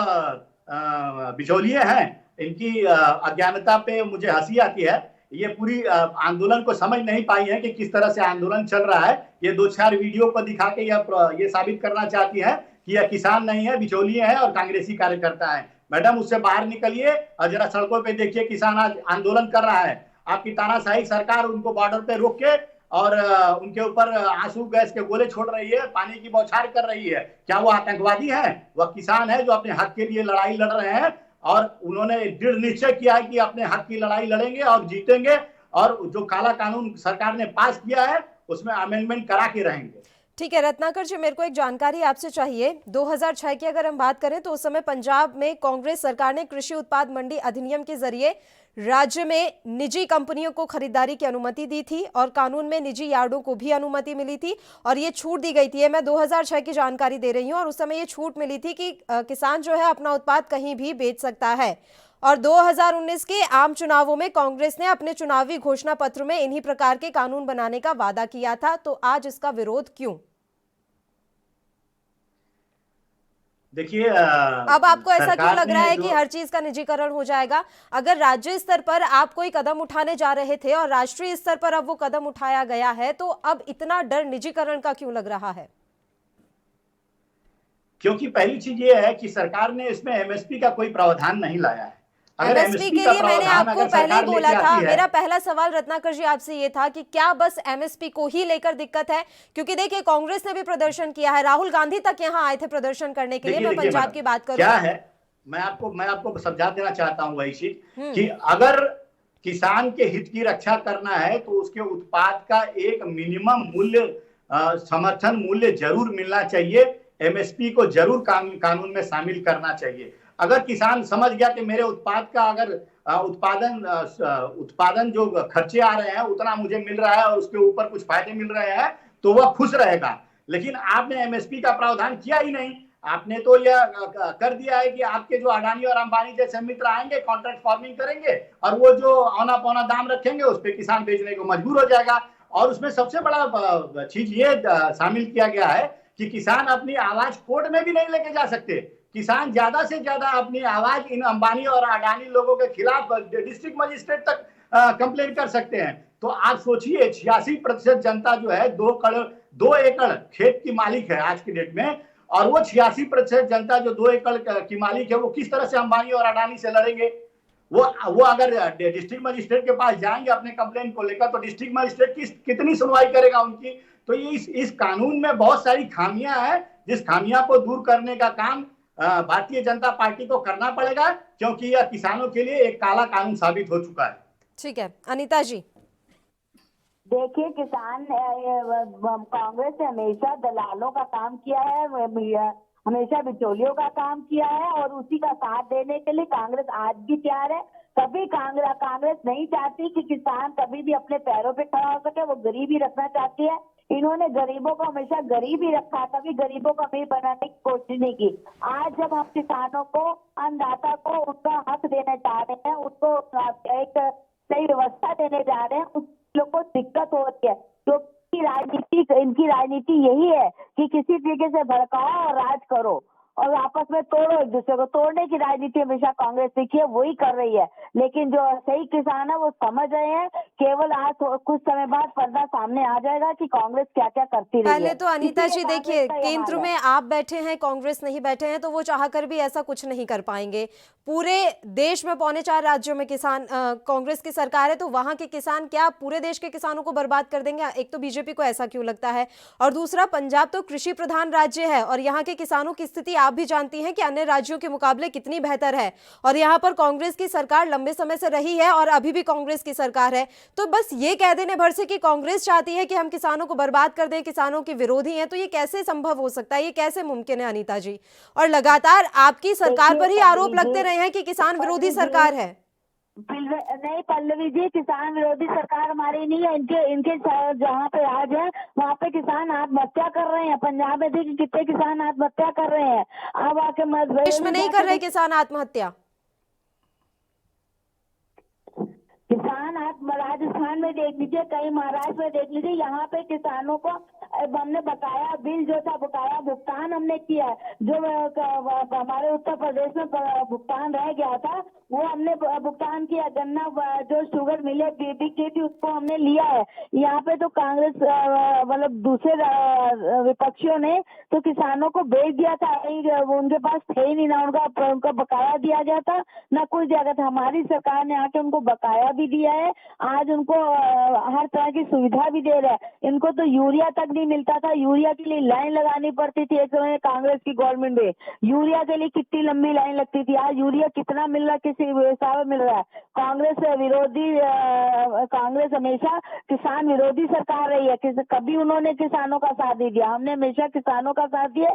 बिचौलिए हैं? इनकी अज्ञानता पे मुझे हंसी आती है। ये पूरी आंदोलन को समझ नहीं पाई है कि किस तरह से आंदोलन चल रहा है। ये 2-4 वीडियो को दिखा के ये साबित करना चाहती है कि यह किसान नहीं है, बिचौलिए है और कांग्रेसी कार्यकर्ता है। मैडम, उससे बाहर निकलिए और जरा सड़कों पे देखिए, किसान आज आंदोलन कर रहा है। आपकी तानाशाही सरकार उनको बॉर्डर पे रोक के और उनके ऊपर आंसू गैस के गोले छोड़ रही है, पानी की बौछार कर रही है। क्या वो आतंकवादी है? वह किसान है जो अपने हक के लिए लड़ाई लड़ रहे हैं और उन्होंने दृढ़ निश्चय किया है कि अपने हक की लड़ाई लड़ेंगे और जीतेंगे, और जो काला कानून सरकार ने पास किया है उसमें अमेंडमेंट करा के रहेंगे। ठीक है रत्नाकर जी, मेरे को एक जानकारी आपसे चाहिए। 2006 की अगर हम बात करें तो उस समय पंजाब में कांग्रेस सरकार ने कृषि उत्पाद मंडी अधिनियम के जरिए राज्य में निजी कंपनियों को खरीदारी की अनुमति दी थी और कानून में निजी यार्डों को भी अनुमति मिली थी और ये छूट दी गई थी। मैं 2006 की जानकारी दे रही हूँ और उस समय ये छूट मिली थी कि किसान जो है अपना उत्पाद कहीं भी बेच सकता है। और 2019 के आम चुनावों में कांग्रेस ने अपने चुनावी घोषणा पत्र में इन्हीं प्रकार के कानून बनाने का वादा किया था, तो आज इसका विरोध क्यों? देखिए, अब आपको ऐसा क्यों लग रहा है कि जो हर चीज का निजीकरण हो जाएगा? अगर राज्य स्तर पर आप कोई कदम उठाने जा रहे थे और राष्ट्रीय स्तर पर अब वो कदम उठाया गया है, तो अब इतना डर निजीकरण का क्यों लग रहा है? क्योंकि पहली चीज ये है कि सरकार ने इसमें एमएसपी का कोई प्रावधान नहीं लाया है। अगर एमएसपी के लिए मैंने आपको पहले ही बोला था, मेरा पहला सवाल रत्नाकर जी आपसे ये था कि क्या बस एमएसपी को ही लेकर दिक्कत है? क्योंकि देखिए कांग्रेस ने भी प्रदर्शन किया है, राहुल गांधी तक यहाँ आए थे प्रदर्शन करने के लिए। मैं पंजाब की बात करूं, क्या है, मैं आपको समझा देना चाहता हूँ वही चीज कि अगर किसान के हित की रक्षा करना है तो उसके उत्पाद का एक मिनिमम मूल्य, समर्थन मूल्य जरूर मिलना चाहिए। एमएसपी को जरूर कानून में शामिल करना चाहिए। अगर किसान समझ गया कि मेरे उत्पाद का अगर उत्पादन जो खर्चे आ रहे हैं उतना मुझे मिल रहा है और उसके ऊपर कुछ फायदे मिल रहे हैं, तो वह खुश रहेगा। लेकिन आपने एमएसपी का प्रावधान किया ही नहीं। आपने तो यह कर दिया है कि आपके जो अडानी और अंबानी जैसे मित्र आएंगे, कॉन्ट्रैक्ट फार्मिंग करेंगे और वो जो औना पौना दाम रखेंगे उस पर किसान बेचने को मजबूर हो जाएगा। और उसमें सबसे बड़ा चीज ये शामिल किया गया है कि किसान अपनी आवाज कोर्ट में भी नहीं लेके जा सकते। किसान ज्यादा से ज्यादा अपनी आवाज इन अंबानी और अडानी लोगों के खिलाफ डिस्ट्रिक्ट मजिस्ट्रेट तक कंप्लेन कर सकते हैं। तो आप सोचिए 86% जनता जो है 2 एकड़ खेत की मालिक है आज की डेट में, और वो 86% जनता जो 2 एकड़ की मालिक है वो किस तरह से अंबानी और अडानी से लड़ेंगे? वो अगर डिस्ट्रिक्ट मजिस्ट्रेट के पास जाएंगे अपने कंप्लेन को लेकर, तो डिस्ट्रिक्ट मजिस्ट्रेट कितनी सुनवाई करेगा उनकी? तो ये इस कानून में बहुत सारी खामियां हैं, जिस खामियां को दूर करने का काम भारतीय जनता पार्टी को करना पड़ेगा, क्योंकि यह किसानों के लिए एक काला कानून साबित हो चुका है। ठीक है अनीता जी। देखिए, किसान कांग्रेस ने हमेशा दलालों का काम किया है, हमेशा बिचौलियों का काम किया है और उसी का साथ देने के लिए कांग्रेस आज भी तैयार है। कभी कांग्रेस नहीं चाहती कि किसान कभी भी अपने पैरों पे खड़ा हो सके, वो गरीबी रखना चाहती है। इन्होंने गरीबों को हमेशा गरीब ही रखा, कभी गरीबों को अमीर बनाने की कोशिश नहीं की। आज जब हम किसानों को, अन्नदाता को उनका हक देने जा रहे हैं, उसको एक सही व्यवस्था देने जा रहे हैं, उस लोग को दिक्कत हो रही है। तो इनकी राजनीति यही है कि किसी तरीके से भड़काओ और राज करो। और आपस में तोड़ो एक दूसरे को। तोड़ने की राजनीति हमेशा कांग्रेस सीखी है, वही कर रही है। लेकिन जो सही किसान है वो समझ रहे हैं, केवल आज कुछ समय बाद पर्दा सामने आ जाएगा कि कांग्रेस क्या क्या करती रही है। पहले तो अनीता जी देखिए, केंद्र में आप बैठे हैं, कांग्रेस नहीं बैठे हैं, तो वो चाहकर भी ऐसा कुछ नहीं कर पाएंगे। पूरे देश में 4.25 राज्यों में किसान कांग्रेस की सरकार है, तो वहां के किसान क्या पूरे देश के किसानों को बर्बाद कर देंगे? एक तो बीजेपी को ऐसा क्यों लगता है, और दूसरा पंजाब तो कृषि प्रधान राज्य है और यहाँ के किसानों की स्थिति आप भी जानती हैं कि अन्य राज्यों के मुकाबले कितनी बेहतर है, और यहाँ पर कांग्रेस की सरकार लंबे समय से रही है और अभी भी कांग्रेस की सरकार है। तो बस ये कह देने भर से कि कांग्रेस चाहती है कि हम किसानों को बर्बाद कर दें, किसानों के विरोधी हैं, तो ये कैसे संभव हो सकता है? ये कैसे मुमकिन है अनीता जी? और लगातार आपकी सरकार पर ही आरोप लगते रहे हैं कि किसान विरोधी सरकार है। नहीं पल्लवी जी, किसान विरोधी सरकार हमारी नहीं है। इनके जहाँ पे आज है वहाँ पे किसान आत्महत्या कर रहे हैं। पंजाब में देखिए कितने किसान आत्महत्या कर रहे हैं। अब आके देश में नहीं कर रहे किसान आत्महत्या? किसान आप राजस्थान में देख लीजिए, कहीं महाराष्ट्र में देख लीजिए, यहाँ पे किसानों को हमने बकाया बिल जो था, बकाया भुगतान हमने किया है। जो हमारे उत्तर प्रदेश में भुगतान रह गया था वो हमने भुगतान किया। गन्ना जो शुगर मिले बिकी थी उसको हमने लिया है। यहाँ पे तो कांग्रेस मतलब दूसरे विपक्षियों ने तो किसानों को बेच दिया था, उनके पास थे ही नहीं, ना उनका बकाया दिया गया था ना कुछ दिया गया था। हमारी सरकार ने आके उनको बकाया भी दिया है, आज उनको हर तरह की सुविधा भी दे रहा है। इनको तो यूरिया तक नहीं मिलता था, यूरिया के लिए लाइन लगानी पड़ती थी एक समय कांग्रेस की गवर्नमेंट में। यूरिया के लिए कितनी लंबी लाइन लगती थी, आज यूरिया कितना मिल रहा है, किसी हिसाब में मिल रहा है। कांग्रेस हमेशा किसान विरोधी सरकार रही है, कभी उन्होंने किसानों का साथ नहीं दिया। हमने हमेशा किसानों का साथ दिया।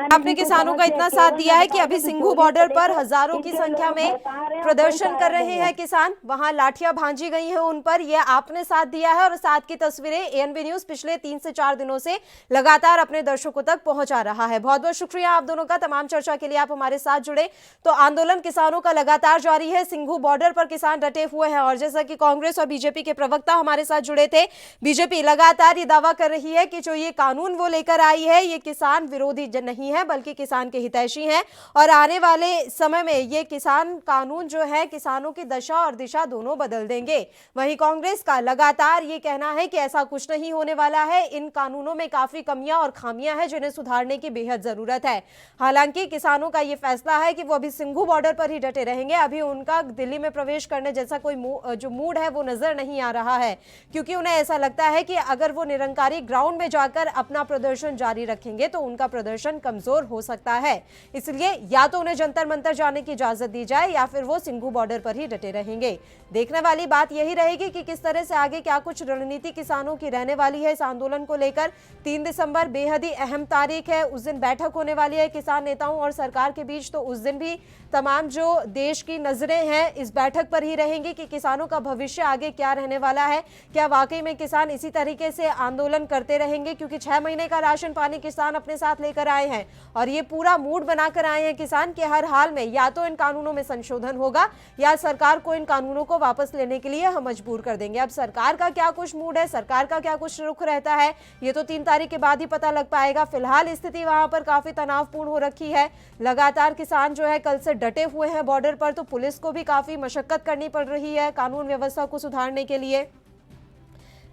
आपने किसानों का इतना साथ दिया है कि अभी सिंघू बॉर्डर पर हजारों की संख्या में प्रदर्शन कर रहे हैं किसान, वहां लाठियां भांजी गई हैं उन पर, यह आपने साथ दिया है। और साथ की तस्वीरें एएनबी न्यूज पिछले 3 से 4 दिनों से लगातार अपने दर्शकों तक पहुंचा रहा है। बहुत बहुत शुक्रिया आप दोनों का, तमाम चर्चा के लिए आप हमारे साथ जुड़े। तो आंदोलन किसानों का लगातार जारी है, सिंघू बॉर्डर पर किसान डटे हुए हैं, और जैसा कि कांग्रेस और बीजेपी के प्रवक्ता हमारे साथ जुड़े थे, बीजेपी लगातार ये दावा कर रही है कि जो ये कानून वो लेकर आई है ये किसान विरोधी नहीं है बल्कि किसान के हितैषी है, और आने वाले समय में ये किसान कानून जो है किसानों की दशा और दिशा दोनों बदल देंगे। वहीं कांग्रेस का लगातार ये कहना है कि ऐसा कुछ नहीं होने वाला है, इन कानूनों में काफी कमियां और खामियां हैं जिन्हें सुधारने की बेहद जरूरत है। हालांकि किसानों का ये फैसला है कि वो अभी सिंघू बॉर्डर पर ही डटे रहेंगे, अभी उनका दिल्ली में प्रवेश करने जैसा कोई जो मूड है वो नजर नहीं आ रहा है, क्योंकि उन्हें ऐसा लगता है कि अगर वो निरंकारी ग्राउंड में जाकर अपना प्रदर्शन जारी रखेंगे तो उनका प्रदर्शन कमजोर हो सकता है। इसलिए या तो उन्हें जंतर मंतर जाने की इजाजत दी जाए या फिर वो सिंघू बॉर्डर पर ही डटे रहेंगे। देखने वाली बात यही रहेगी कि किस तरह से आगे क्या कुछ रणनीति किसानों की रहने वाली है इस आंदोलन को लेकर। 3 दिसंबर बेहद ही अहम तारीख है, उस दिन बैठक होने वाली है किसान नेताओं और सरकार के बीच, तो उस दिन भी तमाम जो देश की नजरें हैं इस बैठक पर ही रहेंगी कि किसानों का भविष्य आगे क्या रहने वाला है। क्या वाकई में किसान इसी तरीके से आंदोलन करते रहेंगे, क्योंकि 6 महीने का राशन पानी किसान अपने साथ लेकर आए हैं और ये पूरा मूड बनाकर आए हैं किसान के हर हाल में या तो इन कानूनों में संशोधन होगा या सरकार को इन कानूनों को वापस लेने के लिए हम मजबूर कर देंगे। अब सरकार का क्या कुछ मूड है, सरकार का क्या कुछ रुख रहता है, ये तो 3 तारीख के बाद ही पता लग पाएगा। फिलहाल स्थिति वहां पर काफी तनावपूर्ण हो रखी है, लगातार किसान जो है कल से डटे हुए हैं बॉर्डर पर, तो पुलिस को भी काफी मशक्कत करनी पड़ रही है कानून व्यवस्था को सुधारने के लिए।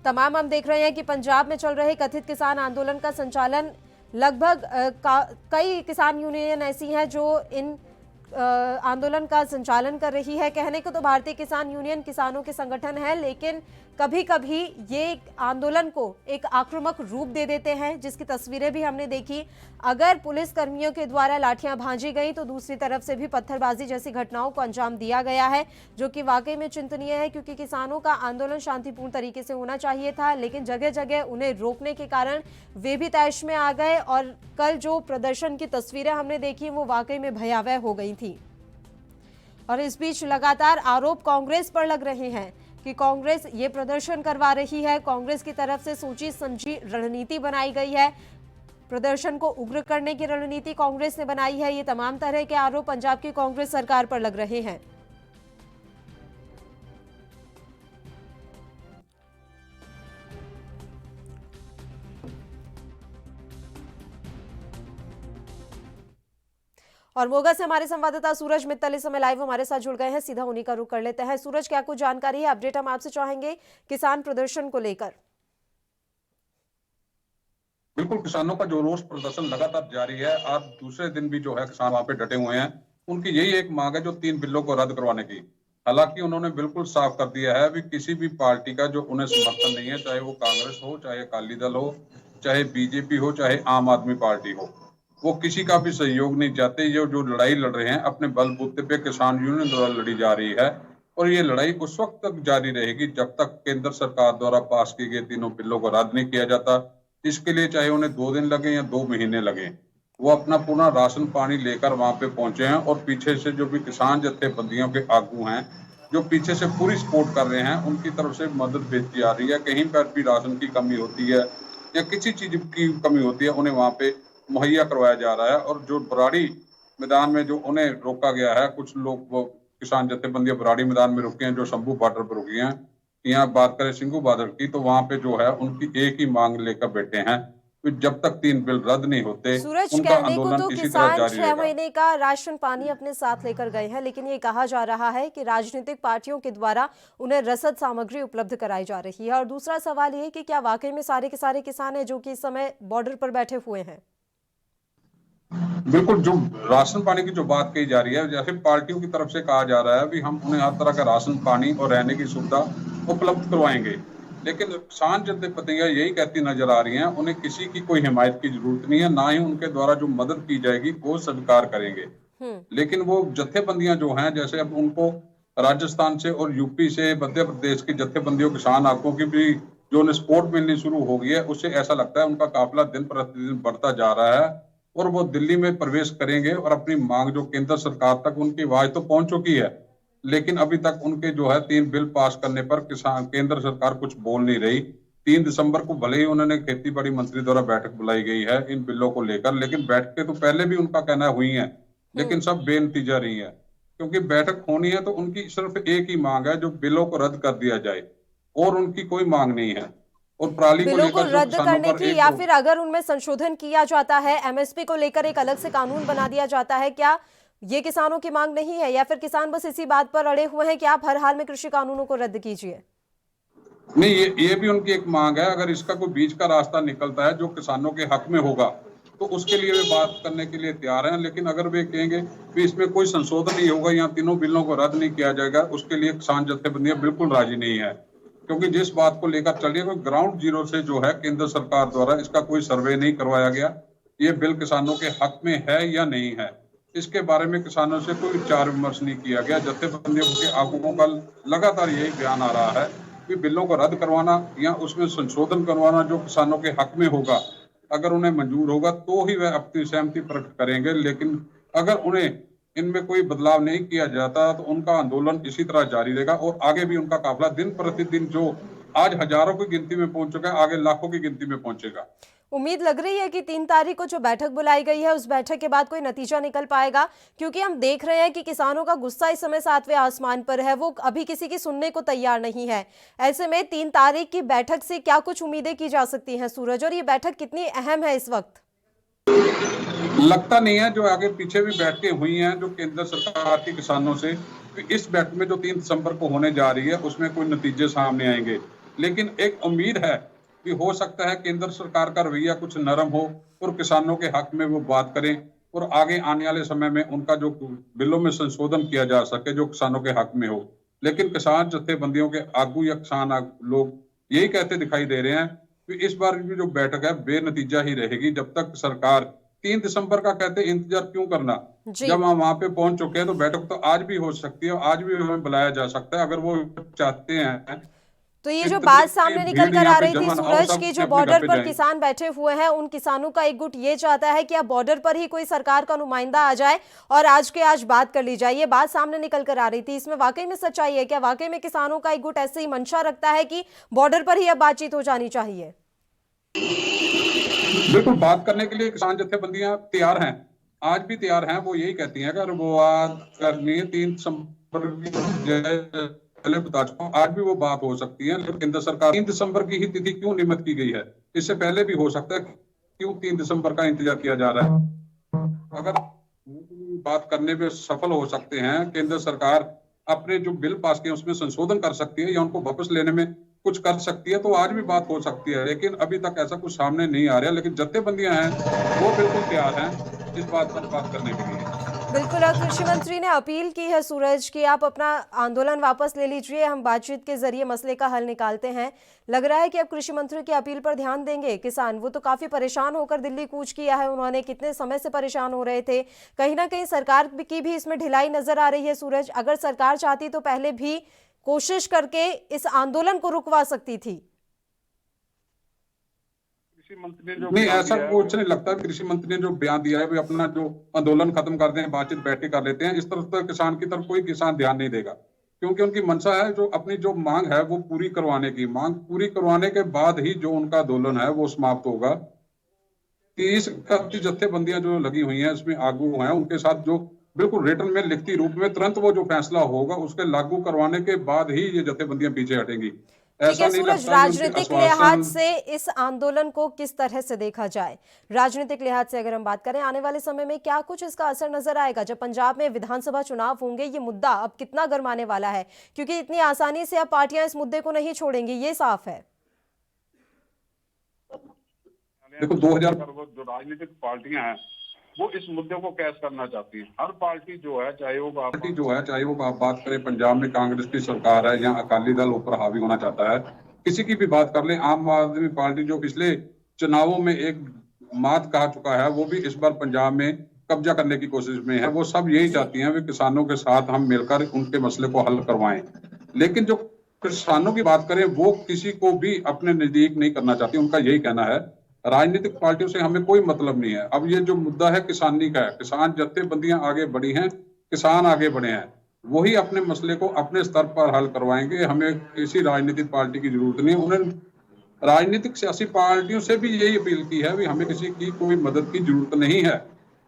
तमाम हम देख रहे हैं कि पंजाब में चल रहे कथित किसान आंदोलन का संचालन लगभग कई किसान यूनियन ऐसी हैं जो इन आंदोलन का संचालन कर रही है। कहने को तो भारतीय किसान यूनियन किसानों के संगठन है, लेकिन कभी कभी ये आंदोलन को एक आक्रामक रूप दे देते हैं, जिसकी तस्वीरें भी हमने देखी। अगर पुलिस कर्मियों के द्वारा लाठियां भांजी गई तो दूसरी तरफ से भी पत्थरबाजी जैसी घटनाओं को अंजाम दिया गया है, जो कि वाकई में चिंतनीय है, क्योंकि किसानों का आंदोलन शांतिपूर्ण तरीके से होना चाहिए था, लेकिन जगह जगह उन्हें रोकने के कारण वे भी तैश में आ गए और कल जो प्रदर्शन की तस्वीरें हमने देखी वो वाकई में भयावह हो गई थी। और इस बीच लगातार आरोप कांग्रेस पर लग रहे हैं कि कांग्रेस ये प्रदर्शन करवा रही है, कांग्रेस की तरफ से सोची समझी रणनीति बनाई गई है, प्रदर्शन को उग्र करने की रणनीति कांग्रेस ने बनाई है। ये तमाम तरह के आरोप पंजाब की कांग्रेस सरकार पर लग रहे हैं। और मोगा से हमारे संवाददाता सूरज मित्तल इस समय लाइव हमारे साथ जुड़ गए हैं, सीधा उन्हीं का रुख कर लेते हैं। सूरज, क्या कुछ जानकारी है, अपडेट हम आपसे चाहेंगे किसान प्रदर्शन को लेकर। बिल्कुल, किसानों का जो रोष प्रदर्शन लगातार जारी है। आज दूसरे दिन भी जो है किसान वहां पे डटे हुए हैं। उनकी यही एक मांग है जो 3 बिलों को रद्द करवाने की। हालांकि उन्होंने बिल्कुल साफ कर दिया है भी किसी भी पार्टी का जो उन्हें समर्थन नहीं है, चाहे वो कांग्रेस हो, चाहे अकाली दल हो, चाहे बीजेपी हो, चाहे आम आदमी पार्टी हो, वो किसी का भी सहयोग नहीं चाहते। ये जो लड़ाई लड़ रहे हैं अपने बलबूते पे किसान यूनियन द्वारा लड़ी जा रही है, और ये लड़ाई उस वक्त तक जारी रहेगी जब तक केंद्र सरकार द्वारा पास किए गए 3 बिलों को रद्द नहीं किया जाता। इसके लिए चाहे उन्हें 2 दिन लगे या 2 महीने लगे, वो अपना पूरा राशन पानी लेकर वहां पे पहुंचे हैं। और पीछे से जो भी किसान जत्थेबंदियों के आगू हैं, जो पीछे से पूरी सपोर्ट कर रहे हैं, उनकी तरफ से मदद भेजी जा रही है। कहीं पर भी राशन की कमी होती है या किसी चीज की कमी होती है, उन्हें वहां पे मुहैया करवाया जा रहा है। और जो बराड़ी मैदान में जो उन्हें रोका गया है, कुछ लोग वो किसान जत्थेबंदियां बराड़ी मैदान में रुके हैं, जो शंभू बॉर्डर पर रुकी हैं। यहाँ बात करें सिंघू बॉर्डर की, तो वहां पे जो है उनकी एक ही मांग लेकर बैठे हैं, तो जब तक 3 बिल रद्द नहीं होते सूरज, उनका कहने को आंदोलन तो इसी तरह किसान जारी 6 रहेगा। महीने का राशन पानी अपने साथ लेकर गए हैं, लेकिन ये कहा जा रहा है कि राजनीतिक पार्टियों के द्वारा उन्हें रसद सामग्री उपलब्ध कराई जा रही है। और दूसरा सवाल ये कि क्या वाकई में सारे के सारे किसान हैं जो कि इस समय बॉर्डर पर बैठे हुए हैं? बिल्कुल, जो राशन पानी की जो बात कही जा रही है, जैसे पार्टियों की तरफ से कहा जा रहा है भी हम उन्हें हर तरह का राशन पानी और रहने की सुविधा उपलब्ध करवाएंगे, लेकिन किसान जत्थेबंदियां यही कहती नजर आ रही हैं, उन्हें किसी की कोई हिमायत की जरूरत नहीं है, ना ही उनके द्वारा जो मदद की जाएगी वो स्वीकार करेंगे। लेकिन वो जत्थेबंदियां जो हैं, जैसे अब उनको राजस्थान से और यूपी से मध्य प्रदेश की जत्थेबंदियों किसान आगुओं की भी जो उन्हें सपोर्ट मिलनी शुरू हो गई है, उससे ऐसा लगता है उनका काफिला दिन प्रतिदिन बढ़ता जा रहा है और वो दिल्ली में प्रवेश करेंगे और अपनी मांग जो केंद्र सरकार तक उनकी आवाज तो पहुंच चुकी है, लेकिन अभी तक उनके जो है 3 बिल पास करने पर किसान केंद्र सरकार कुछ बोल नहीं रही। 3 दिसंबर को भले ही उन्होंने खेती बाड़ी मंत्री द्वारा बैठक बुलाई गई है इन बिलों को लेकर, लेकिन बैठकें तो पहले भी उनका कहना हुई है, लेकिन सब बेनतीजा रही है। क्योंकि बैठक होनी है तो उनकी सिर्फ एक ही मांग है, जो बिलों को रद्द कर दिया जाए, और उनकी कोई मांग नहीं है। और पराली बिलों को रद्द करने की, या फिर अगर उनमें संशोधन किया जाता है, एमएसपी को लेकर एक अलग से कानून बना दिया जाता है, क्या ये किसानों की मांग नहीं है? या फिर किसान बस इसी बात पर अड़े हुए हैं कि आप हर हाल में कृषि कानूनों को रद्द कीजिए? नहीं, ये भी उनकी एक मांग है। अगर इसका कोई बीच का रास्ता निकलता है जो किसानों के हक में होगा, तो उसके लिए वे बात करने के लिए तैयार हैं। लेकिन अगर वे कहेंगे कि इसमें कोई संशोधन नहीं होगा या 3 बिलों को रद्द नहीं किया जाएगा, उसके लिए किसान जत्थेबंदियां बिल्कुल राजी नहीं है। क्योंकि जिस बात को लेकर चलिए, ग्राउंड जीरो से जो है केंद्र सरकार द्वारा इसका कोई सर्वे नहीं करवाया गया, ये बिल किसानों के हक में है या नहीं है, इसके बारे में किसानों से कोई विचार विमर्श नहीं किया गया। जत्थेबंदियों के आगुओं का लगातार यही बयान आ रहा है कि बिलों को रद्द करवाना या उसमें संशोधन करवाना जो किसानों के हक में होगा, अगर उन्हें मंजूर होगा तो ही वह अपनी सहमति प्रकट करेंगे। लेकिन अगर उन्हें इनमें कोई बदलाव नहीं किया जाता तो उनका आंदोलन इसी तरह जारी रहेगा और आगे भी उनका काफिला दिन प्रतिदिन जो आज हजारों की गिनती में पहुंच चुका है, आगे लाखों की गिनती में पहुंचेगा। उम्मीद लग रही है कि 3 तारीख को जो बैठक बुलाई गई है, उस बैठक के बाद कोई नतीजा निकल पाएगा, क्योंकि हम देख रहे हैं कि किसानों का गुस्सा इस समय 7वें आसमान पर है, वो अभी किसी की सुनने को तैयार नहीं है। ऐसे में 3 तारीख की बैठक से क्या कुछ उम्मीदें की जा सकती हैं सूरज, और ये बैठक कितनी अहम है इस वक्त? लगता नहीं है, जो आगे पीछे भी बैठकें हुई हैं जो केंद्र सरकार के किसानों से, इस बैठक में जो 3 दिसंबर को होने जा रही है उसमें कोई नतीजे सामने आएंगे। लेकिन एक उम्मीद है कि हो सकता है केंद्र सरकार का रवैया कुछ नरम हो और किसानों के हक में वो बात करें और आगे आने वाले समय में उनका जो बिलों में संशोधन किया जा सके जो किसानों के हक में हो। लेकिन किसान जत्थेबंदियों के आगू या किसान लोग यही कहते दिखाई दे रहे हैं कि इस बार की जो बैठक है बेनतीजा ही रहेगी। जब तक सरकार 3 दिसंबर का कहते इंतजार क्यों करना, जब हम वहां पे पहुंच चुके हैं तो बैठक तो आज भी हो सकती है, आज भी हमें बुलाया जा सकता है अगर वो चाहते हैं। तो ये जो बात सामने निकल कर आ रही थी सूरज की, जो बॉर्डर पर किसान बैठे हुए हैं, उन किसानों का एक गुट ये चाहता है कि अब बॉर्डर पर ही कोई सरकार का नुमाइंदा आ जाए और आज के आज बात कर ली जाए। ये बात सामने निकल कर आ रही थी, इसमें वाकई में सच्चाई है क्या? वाकई में किसानों का एक गुट ऐसे ही मंशा रखता है कि बॉर्डर पर ही अब बातचीत हो जानी चाहिए? बिल्कुल, बात करने के लिए किसान जत्थेबंदियां तैयार हैं, आज भी तैयार हैं। वो यही कहती हैं अगर वो बात करनी है 3 दिसंबर पहले बता चुका हूं, आज भी वो बात हो सकती है। लेकिन केंद्र सरकार 3 दिसंबर की ही तिथि क्यों नियमित की गई है? इससे पहले भी हो सकता है, क्यों 3 दिसंबर का इंतजार किया जा रहा है? अगर बात करने में सफल हो सकते हैं। केंद्र सरकार अपने जो बिल पास किए उसमें संशोधन कर सकती है या उनको वापस लेने में कुछ कर सकती है, तो आज भी बात हो सकती है। लेकिन अभी तक ऐसा कुछ सामने नहीं आ रहा। लेकिन जत्थेबंदियां हैं वो बिल्कुल तैयार हैं इस बात पर बात करने के लिए। बिल्कुल, और कृषि मंत्री ने अपील की है सूरज कि आप अपना आंदोलन वापस ले लीजिए, हम बातचीत के जरिए मसले का हल निकालते हैं। लग रहा है कि अब कृषि मंत्री की अपील पर ध्यान देंगे किसान। वो तो काफी परेशान होकर दिल्ली कूच किया है उन्होंने, कितने समय से परेशान हो रहे थे। कहीं ना कहीं सरकार की भी इसमें ढिलाई नजर आ रही है सूरज। अगर सरकार चाहती तो पहले भी कोशिश करके इस आंदोलन को रुकवा सकती थी। कृषि मंत्री ने जो नहीं, ऐसा कुछ नहीं लगता। कृषि मंत्री ने जो बयान दिया है, वे अपना जो आंदोलन खत्म कर दें, बातचीत बैठी कर लेते हैं, इस तरफ तो किसान की तरफ कोई किसान ध्यान नहीं देगा, क्योंकि उनकी मंशा है जो अपनी जो मांग है वो पूरी करवाने की। मांग पूरी करवाने के बाद ही जो उनका आंदोलन है वो समाप्त होगा। 30 जत्थेबंदियां जो लगी हुई हैं इसमें आगू हैं, उनके साथ जो बिल्कुल रिटर्न में लिखती रूप में तुरंत वो जो फैसला होगा उसके लागू करवाने के बाद ही ये जत्थेबंदियां पीछे हटेंगी। ठीक है सूरज, राजनीतिक लिहाज से इस आंदोलन को किस तरह से देखा जाए? राजनीतिक लिहाज से अगर हम बात करें, आने वाले समय में क्या कुछ इसका असर नजर आएगा? जब पंजाब में विधानसभा चुनाव होंगे, ये मुद्दा अब कितना गरमाने वाला है, क्योंकि इतनी आसानी से अब पार्टियां इस मुद्दे को नहीं छोड़ेंगी, ये साफ है। देखो 2000 जो राजनीतिक पार्टियां हैं वो इस मुद्दे को कैश करना चाहती हैं। हर पार्टी जो है, चाहे वो आप बात करें पंजाब में कांग्रेस की सरकार है या अकाली दल ऊपर हावी होना चाहता है, किसी की भी बात कर लें, आम आदमी पार्टी जो पिछले चुनावों में एक मात कहा चुका है, वो भी इस बार पंजाब में कब्जा करने की कोशिश में है। वो सब यही चाहती हैं, वे किसानों के साथ हम मिलकर उनके मसले को हल करवाएं। लेकिन जो किसानों की बात करें वो किसी को भी अपने नजदीक नहीं करना चाहती। उनका यही कहना है राजनीतिक पार्टियों से हमें कोई मतलब नहीं है। अब ये जो मुद्दा है किसानी का है, किसान जत्थेबंदियां आगे बढ़ी हैं, किसान आगे बढ़े हैं, वही अपने मसले को अपने स्तर पर हल करवाएंगे। हमें किसी राजनीतिक पार्टी की जरूरत नहीं। उन्होंने राजनीतिक सियासी पार्टियों से भी यही अपील की है कि हमें किसी की कोई मदद की जरूरत नहीं है।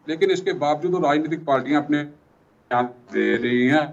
लेकिन इसके बावजूद राजनीतिक पार्टियां अपने ध्यान दे रही हैं।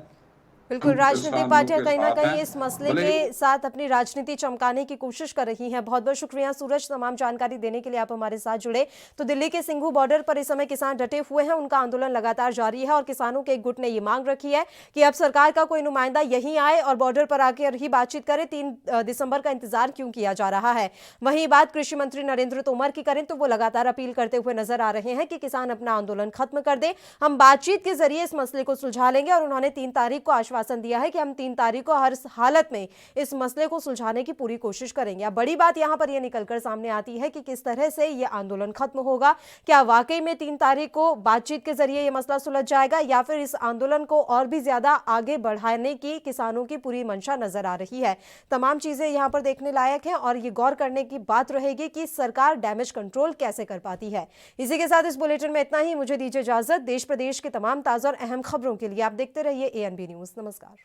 बिल्कुल, राजनीतिक पार्टियां कहीं ना कहीं इस मसले के साथ अपनी राजनीति चमकाने की कोशिश कर रही हैं। बहुत बहुत शुक्रिया सूरज, तमाम जानकारी देने के लिए आप हमारे साथ जुड़े। तो दिल्ली के सिंघू बॉर्डर पर इस समय किसान डटे हुए हैं, उनका आंदोलन लगातार जारी है और किसानों के एक गुट ने ये मांग रखी है कि अब सरकार का कोई नुमाइंदा यहीं आए और बॉर्डर पर आकर ही बातचीत करे। 3 दिसंबर का इंतजार क्यों किया जा रहा है? वहीं बात कृषि मंत्री नरेंद्र तोमर की करें तो वो लगातार अपील करते हुए नजर आ रहे हैं कि किसान अपना आंदोलन खत्म कर दे, हम बातचीत के जरिए इस मसले को सुलझा लेंगे। और उन्होंने 3 तारीख को आश्वासन दिया है कि हम 3 तारीख को हर हालत में इस मसले को सुलझाने की पूरी कोशिश करेंगे। अब बड़ी बात यहां पर यह निकलकर सामने आती है कि किस तरह से यह आंदोलन खत्म होगा। क्या वाकई में 3 तारीख को बातचीत के जरिए यह मसला सुलझ जाएगा, या फिर इस आंदोलन को और भी ज्यादा आगे बढ़ाने की किसानों की पूरी मंशा नजर आ रही है? तमाम चीजें यहां पर देखने लायक हैं और ये गौर करने की बात रहेगी कि सरकार डैमेज कंट्रोल कैसे कर पाती है। इसी के साथ इस बुलेटिन में इतना ही। मुझे दीजिए इजाजत। देश प्रदेश के तमाम ताजा और अहम खबरों के लिए आप देखते रहिए ANB न्यूज। नमस्कार।